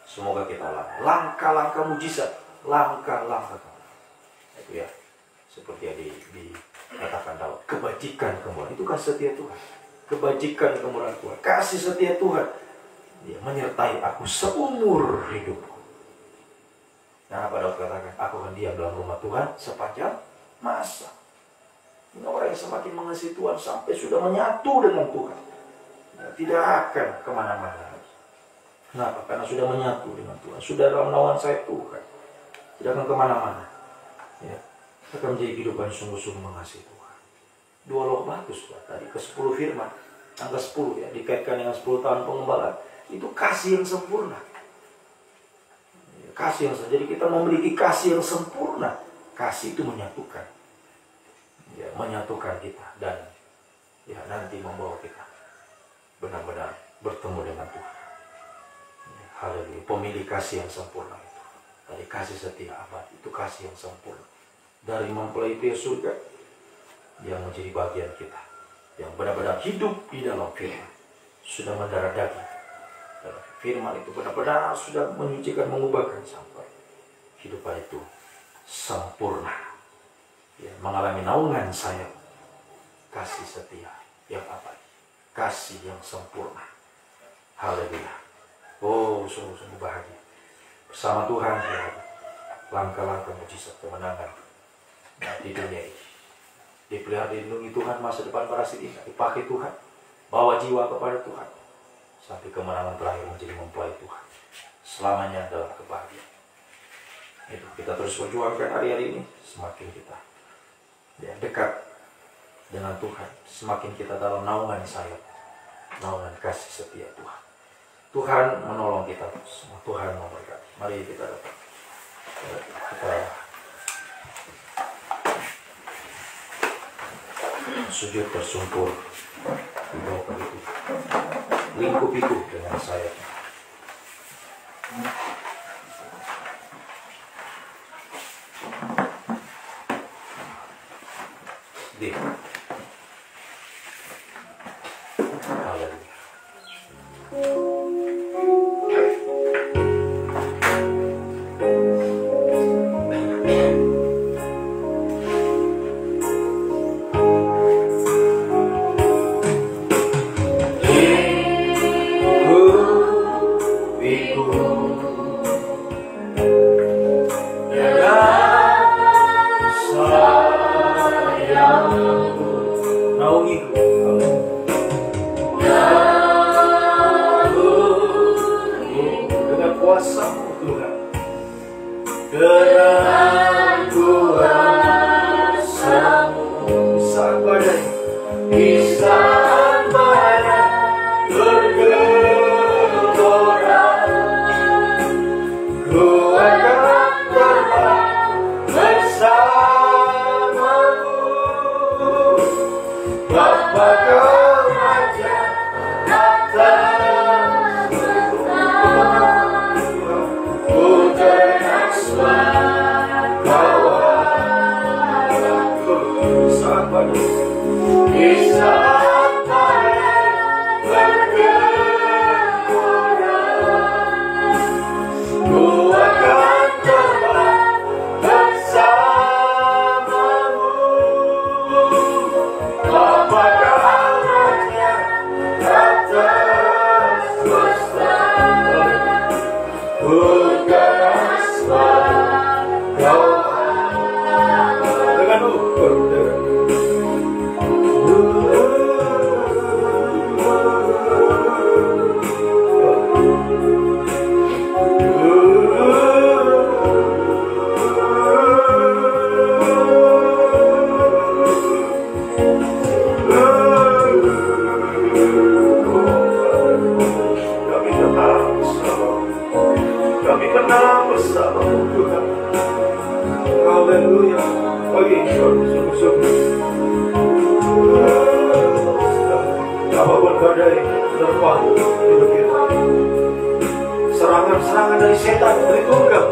Semoga kita alami langkah-langkah mujizat, langkah-langkah itu ya, seperti yang dikatakan Daud, kebajikan kemurahan itu kan setia Tuhan, kebajikan kemurahan Tuhan, kasih setia Tuhan. Dia menyertai aku seumur hidupku. Nah, pada waktu katakan, aku akan diam dalam rumah Tuhan sepanjang masa. Ini orang yang semakin mengasihi Tuhan sampai sudah menyatu dengan Tuhan, ya, tidak akan kemana-mana lagi. Kenapa? Karena sudah menyatu dengan Tuhan, sudah dalam naungan sayap Tuhan, tidak akan kemana-mana. Ya, akan menjadi kehidupan sungguh-sungguh mengasihi Tuhan. Dua loh bagus tadi ke 10 firman, angka 10 ya, dikaitkan dengan 10 tahun pengembalaan. Itu kasih yang sempurna. Kasih yang sempurna. Jadi kita memiliki kasih yang sempurna. Kasih itu menyatukan. Ya, menyatukan kita. Dan ya, nanti membawa kita benar-benar bertemu dengan Tuhan. Ya, haleluya. Pemilik kasih yang sempurna itu. Dari kasih setia abadi. Itu kasih yang sempurna. Dari mempelai pria surga yang menjadi bagian kita. Yang benar-benar hidup di dalam firman. Sudah mendarah daging. Firman itu benar-benar sudah menyucikan, mengubahkan sampai kehidupan itu sempurna. Ya, mengalami naungan sayap kasih setia yang abadi, kasih yang sempurna. Haleluya. Oh, sungguh-sungguh bahagia bersama Tuhan. Ya, langkah-langkah mujizat kemenangan di dunia ini. Dipelihara, dilindungi Tuhan, masa depan para sidika dipakai Tuhan, bawa jiwa kepada Tuhan sampai kemenangan terakhir menjadi mempelai Tuhan selamanya dalam kebahagiaan. Itu kita terus perjuangkan hari-hari ini. Semakin kita ya, dekat dengan Tuhan, semakin kita dalam naungan sayap, naungan kasih setia Tuhan. Tuhan menolong kita semua, Tuhan memberkati. Mari kita datang, kita sujud tersungkur di bawah itu, lingkup-lingkup dengan sayap. Di haleluya. apapun badai menerpa hidup kita, serangan-serangan dari setan, dari tunggal,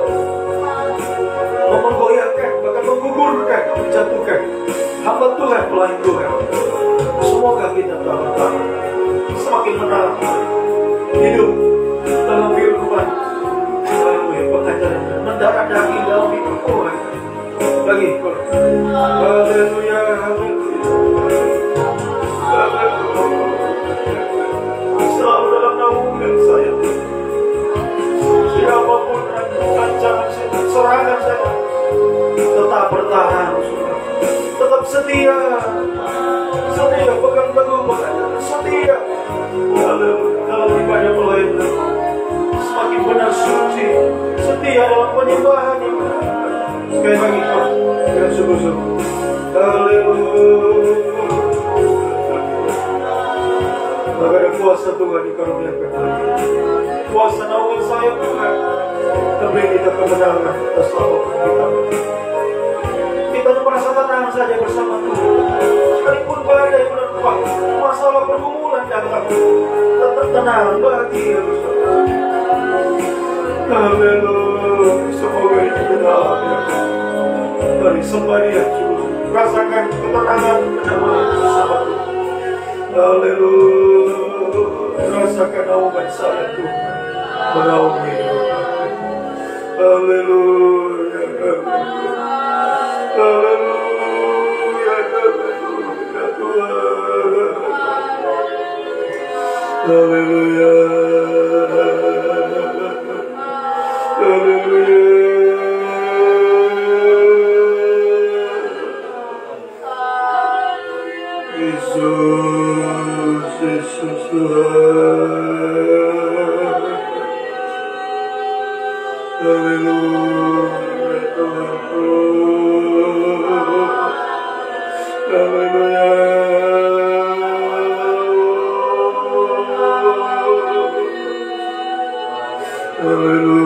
menggoyahkan, bahkan menggugurkan, menjatuhkan hamba Tuhan, pelayan Tuhan. Semoga kita tak bertahan, semakin menang hidup dalam firman, melalui pengajaran mendarah daging dalam hidup Tuhan. Lagi, haleluya, haleluya, selalu dalam naungan saya. Siapapun ancaman setan, serangan setan, tetap bertahan, tetap setia, setia pegang teguh pengajaran, setia dalam ibadah pelayanan, semakin benar suci, setia dalam penyembahan ibadah. Sekali lagi dengan sungguh-sungguh, haleluya. Maka ada kuasa Tuhan dikaruniakan lagi, kuasa naungan saya Tuhan, demi kita kemenangan atas apapun kita. Kita merasa tenang saja bersama Tuhan, sekalipun badai menerpa, masalah pergumulan datang, tetap tenang, bahagia bersama. Haleluya. Semoga ini benar dari sembahyang sungguh, rasakan ketenangan kedamaian bersama Tuhan. Haleluya. Rasakan naungan saya Tuhan menaungi hidup. Haleluya. Haleluya. Haleluya Tuhan. Haleluya. Haleluya. Yesus, Yesus Tuhan. Haleluya Tuhan. Haleluya. Haleluya.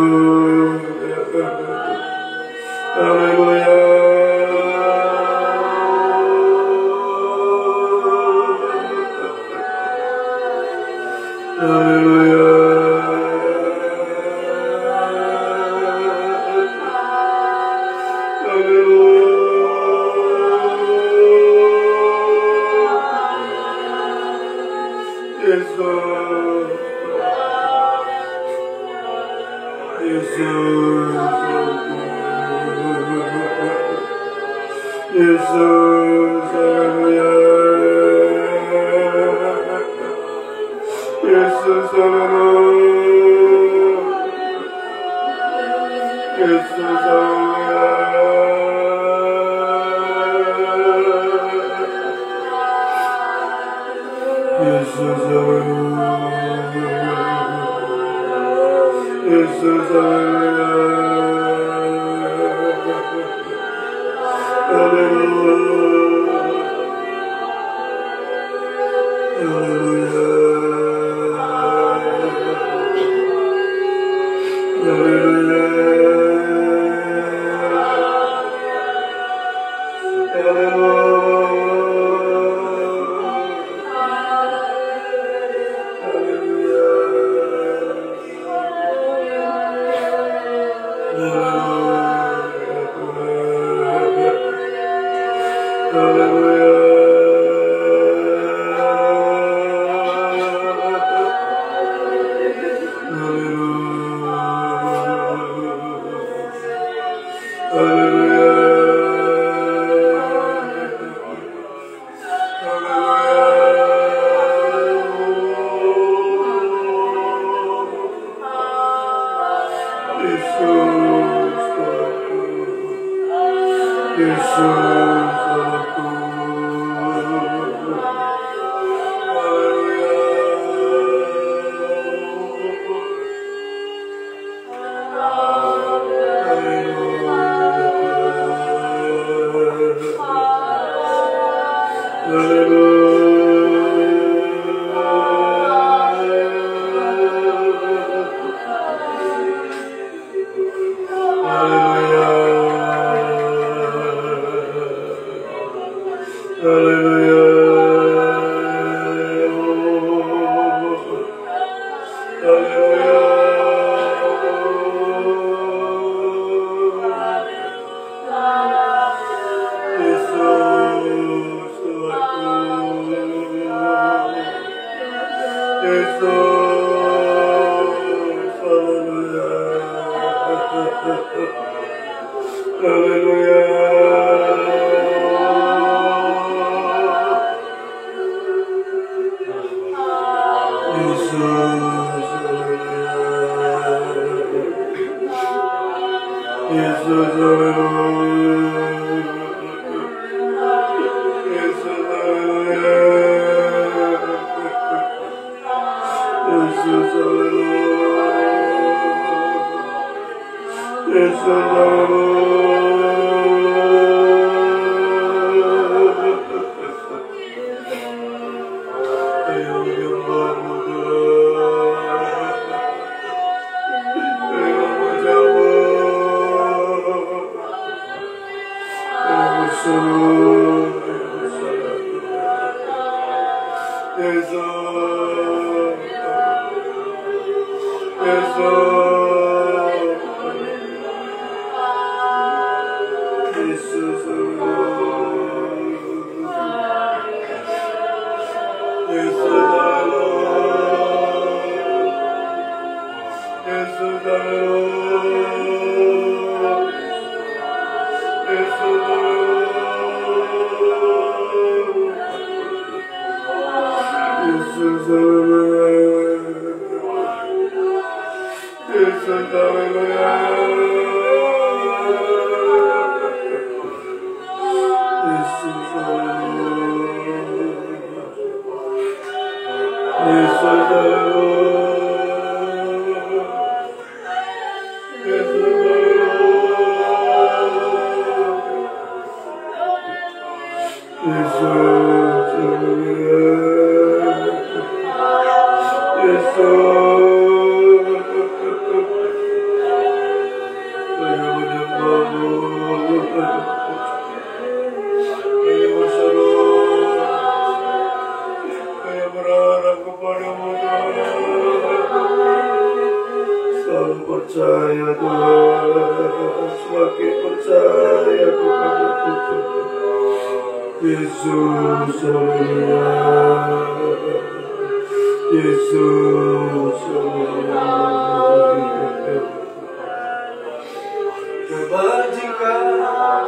Kebajikan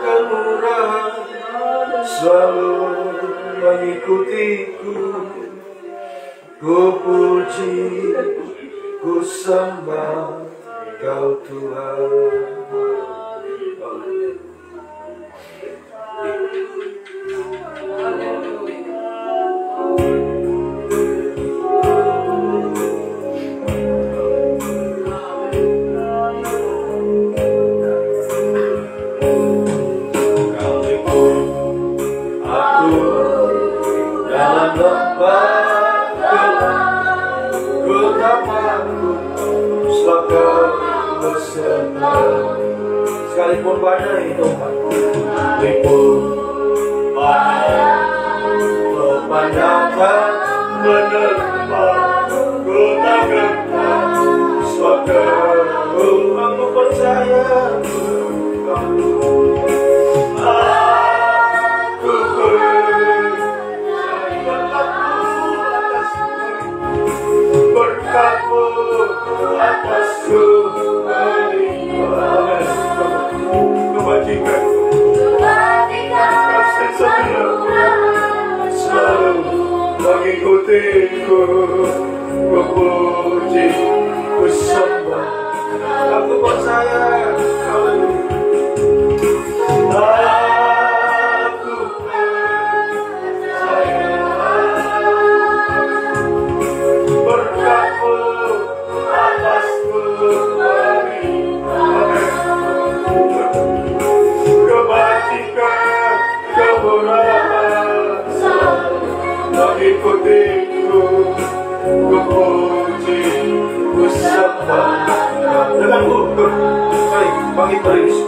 kemurahan selalu mengikutiku. Ku puji, ku sembah Kau Tuhan. Sekalipun badai topan, sekalipun badai topan akan menerpa, ku tak gentar, sebab aku percaya kamu. Aku berkatmu atasku melimpah. Kebajikan kasih setia selalu mengikutiku. Ku puji, ku sembah, aku percaya kamu. Aku percaya berkatmu atasku melimpah. Kebajikan kemurahan selalu mengikutiku. Ku puji, ku sembah. Dengan ukur, mari bagi praise.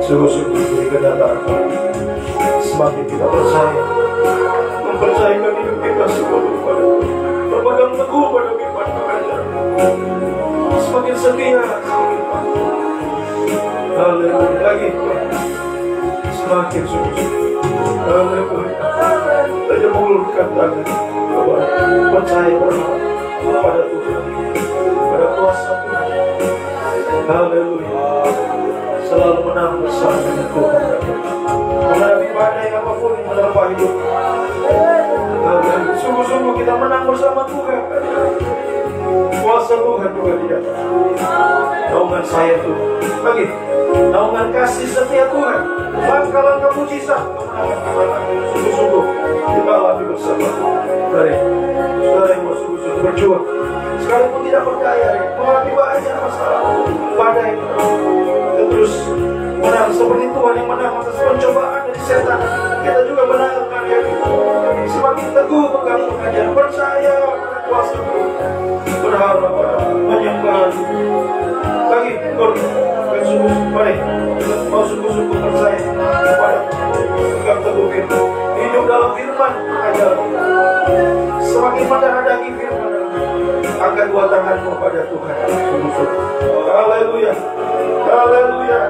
Sungguh-sungguh beri kedatangan semakin kita percaya, mempercayakan hidup kita semua kepada berpegang teguh pada firman pengajaran. Semakin semakin setia, semakin patuh. Haleluya. Lagi Tuhan, semakin sungguh-sungguh. Haleluya. Kita mengulurkan tangan, percaya pada Tuhan, pada kuasa Tuhan. Haleluya. Selalu menang bersama dengan Tuhan. Menghadapi badai apapun yang menerpa hidup. Sungguh-sungguh kita menang bersama Tuhan. Kuasa Tuhan juga di dalam naungan saya Tuhan. Lagi naungan kasih setia Tuhan. Langkah-langkah mujizat. Sungguh-sungguh kita alami bersama. Dari saudara yang mau sungguh-sungguh berjuang, sekalipun tidak percaya, mengalami banyak masalah, badai, terus menang seperti Tuhan yang menang atas pencobaan dari setan. Kita juga menangkan ya. Semakin teguh pegang pengajaran, percaya pada kuasa Tuhan, berharap menyembah lagi dan sungguh-sungguh mari mau sungguh-sungguh percaya kepada pegang teguh firman, hidup dalam firman pengajaran. Semakin mendarah-daging firman, angkat dua tanganmu pada Tuhan. Haleluya. Haleluya.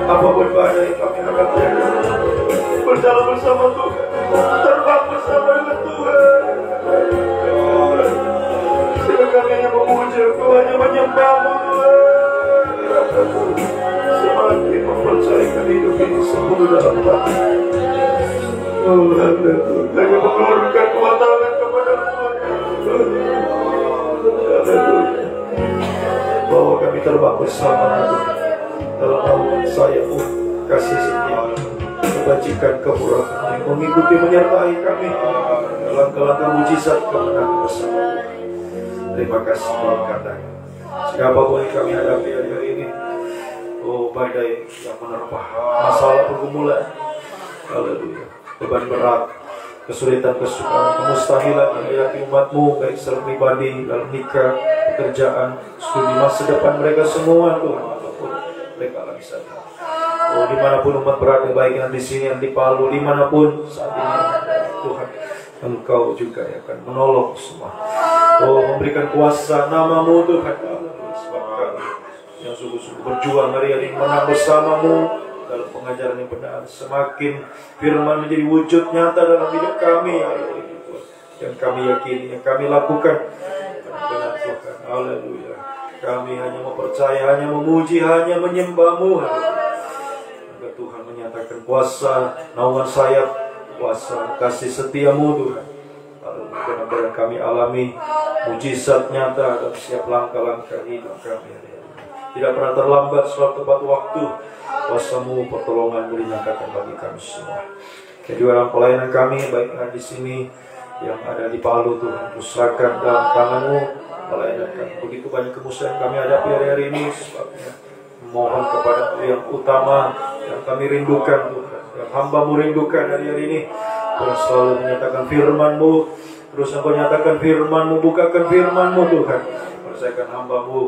Apapun badai kami hadapi, berjalan bersama Tuhan, terbang bersama dengan Tuhan. Sehingga kami hanya memuja, Tuhan hanya menyembah-Mu Tuhan. Semakin mempercayakan hidup ini semua dalam Tuhan. Oh haleluya, hanya mengeluarkan dua tangan kepada Tuhan. Haleluya. Bahwa kami terbang bersama Tuhan. Dalam naungan saya-Mu, kasih setia, kebajikan, kemurahan, mengikuti menyertai kami langkah-langkah mujizat kemenangan bersama. Terima kasih Tuhan katanya. Siapapun yang kami hadapi hari ini, oh badai yang menerpa, masalah pergumulan, haleluya, beban berat, kesulitan, kesukaran, kemustahilan yang dihadapi umat-Mu, baik secara pribadi, dalam nikah, pekerjaan, studi masa depan mereka semua Tuhan. Mereka lagi sana. Oh, dimanapun umat berada, baik yang di sini, yang di Palu, dimanapun saat ini, Tuhan, Engkau juga yang akan menolong semua. Oh, memberikan kuasa nama-Mu Tuhan. Sebab kami yang sungguh-sungguh berjuang hari ini menang bersama-Mu dalam pengajaran yang benar. Semakin firman menjadi wujud nyata dalam hidup kami yang kami yakini, yang kami lakukan benar Tuhan. Haleluya. Kami hanya mempercaya, hanya memuji, hanya menyembah-Mu. Agar Tuhan menyatakan kuasa, naungan sayap, kuasa kasih setia-Mu Tuhan. Benar-benar kami alami mujizat nyata dalam setiap langkah-langkah hidup kami. Tidak pernah terlambat sewaktu tepat waktu. Kuasa-Mu, pertolongan-Mu dinyatakan bagi kami semua. Jadi dalam pelayanan kami, baik yang di sini, yang ada di Palu Tuhan, serahkan dalam tangan-Mu pelayanan kami. Begitu banyak kemusuhan kami hadapi hari-hari ini, sebabnya mohon kepada yang utama yang kami rindukan Tuhan, yang hamba-Mu rindukan hari-hari ini. Terus selalu menyatakan firman-Mu, terus Engkau nyatakan firman-Mu, bukakan firman-Mu Tuhan. Percayakan hamba-Mu,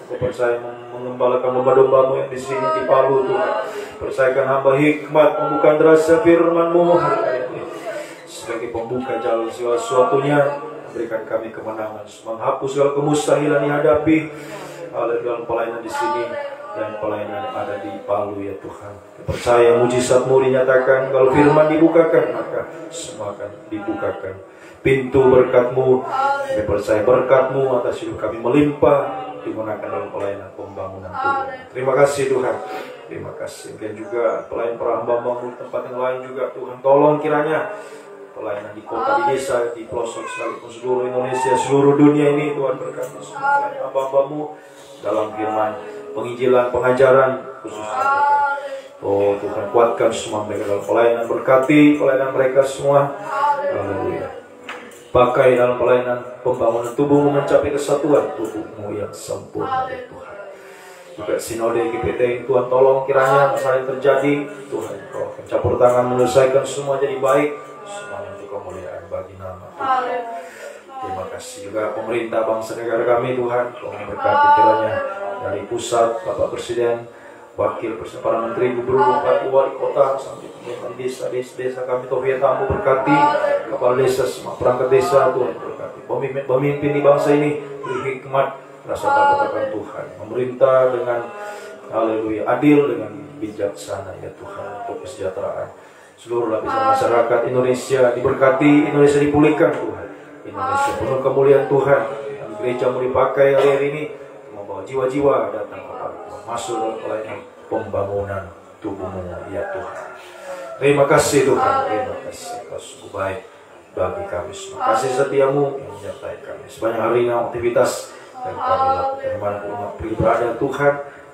Engkau percaya mengembalakan domba-domba-Mu yang di sini di Palu Tuhan. Percayakan hamba hikmat membuka rasa firman-Mu hari ini sebagai pembuka jalan segala sesuatunya. Berikan kami kemenangan, menghapus segala kemustahilan yang hadapi. dalam pelayanan di sini dan pelayanan yang ada di Palu ya Tuhan. Percaya mujizat-Mu dinyatakan, kalau firman dibukakan maka semua akan dibukakan. Pintu berkat-Mu, kami percaya berkat-Mu atas hidup kami melimpah digunakan dalam pelayanan pembangunan Tuhan. Terima kasih Tuhan. Terima kasih. Dan juga pelayan para hamba-Mu di tempat yang lain juga Tuhan. Tolong kiranya pelayanan di kota, di desa, di pelosok sekalipun seluruh Indonesia, seluruh dunia ini Tuhan berkati semua pelayan hamba-Mu dalam firman, penginjilan, pengajaran khususnya Tuhan. Oh Tuhan, kuatkan semua mereka dalam pelayanan, berkati pelayanan mereka semua. Haleluya. Pakai dalam pelayanan pembangunan tubuh-Mu mencapai kesatuan tubuh-Mu yang sempurna ya Tuhan. Juga sinode GPT Tuhan, tolong kiranya masalah yang terjadi Tuhan, kalau campur tangan menyelesaikan semua jadi baik, semuanya untuk kemuliaan bagi nama Tuhan. Terima kasih juga pemerintah bangsa negara kami Tuhan, tolong berkati kiranya dari pusat, Bapak Presiden, Wakil Presiden, para Menteri, Gubernur, Bupati, Wali Kota, sampai kemudian desa kami, Taufik Tamu berkati, kepala desa, semua perangkat desa Tuhan berkati, pemimpin di bangsa ini beri hikmat, rasa takut akan Tuhan, memerintah dengan haleluya adil, dengan bijaksana ya Tuhan, untuk kesejahteraan seluruh lapisan masyarakat Indonesia diberkati, Indonesia dipulihkan Tuhan, Indonesia penuh kemuliaan Tuhan, gereja-Mu dipakai hari ini membawa jiwa-jiwa datang kepada Tuhan, masuk dalam pelayanan pembangunan tubuh-Mu ya Tuhan. Terima kasih Tuhan, terima kasih Kau sungguh baik bagi kami semua. Kasih setia-Mu yang menyertai kami sepanjang hari ini aktivitas dan kami lakukan dimanapun kami berada Tuhan,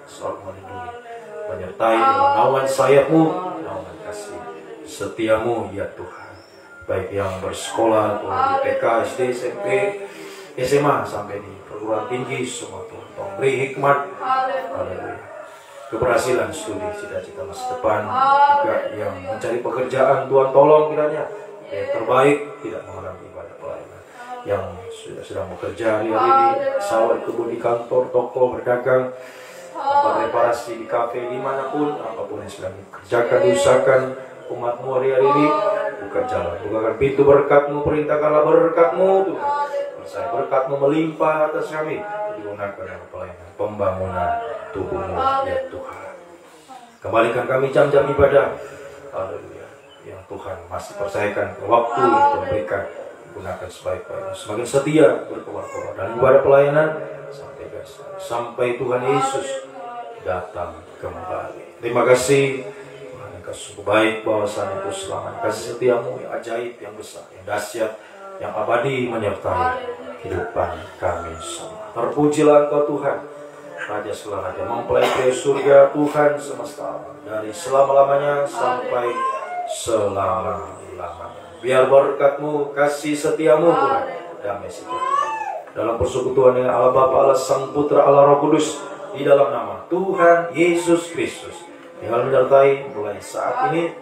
selalu melindungi, menyertai dengan naungan sayap-Mu, naungan kasih setia-Mu ya Tuhan. Baik yang bersekolah Tuhan di TK, SD, SMP, SMA sampai di perguruan tinggi semua Tuhan, tolong beri hikmat, haleluya, keberhasilan studi, cita-cita masa depan, juga yang mencari pekerjaan Tuhan tolong kiranya yang terbaik, tidak mengalami pada pelayanan, yang sudah sedang bekerja hari ini, sawah, kebun, di kantor, toko, berdagang, tempat reparasi, di kafe, dimanapun, apapun yang sedang dikerjakan, diusahakan umat-Mu hari ini, buka jalan, bukakan pintu berkat-Mu, perintahkanlah berkat-Mu Tuhan. Percaya berkat-Mu melimpah atas kami, digunakan dalam pelayanan pembangunan tubuh-Mu ya Tuhan. Kembalikan kami jam-jam ibadah, haleluya, yang Tuhan masih percayakan waktu yang Tuhan berikan, gunakan sebaik-baiknya, semakin setia berkobar-kobar dalam ibadah pelayanan sampai Tuhan Yesus datang kembali. Terima kasih Tuhan, Engkau sungguh baik, bahwasan itu selama kasih setia-Mu yang ajaib, yang besar, yang dahsyat, yang abadi menyertai kehidupan kami semua. Terpujilah Engkau Tuhan, Raja segala raja, mempelai surga Tuhan semesta alam, dari selama-lamanya sampai selama-lamanya. Biar berkat-Mu, kasih setia-Mu Tuhan, damai sejahtera dalam persekutuan dengan Allah Bapa, Allah Sang Putra, Allah Roh Kudus, di dalam nama Tuhan Yesus Kristus, tinggal menyertai mulai saat ini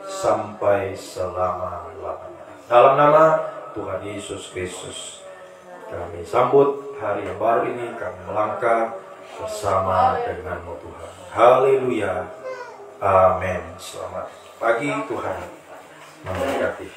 sampai selama-lamanya. Dalam nama Tuhan Yesus Kristus kami sambut hari yang baru ini, kami melangkah bersama dengan-Mu Tuhan. Haleluya, amin. Selamat pagi, Tuhan memberkati.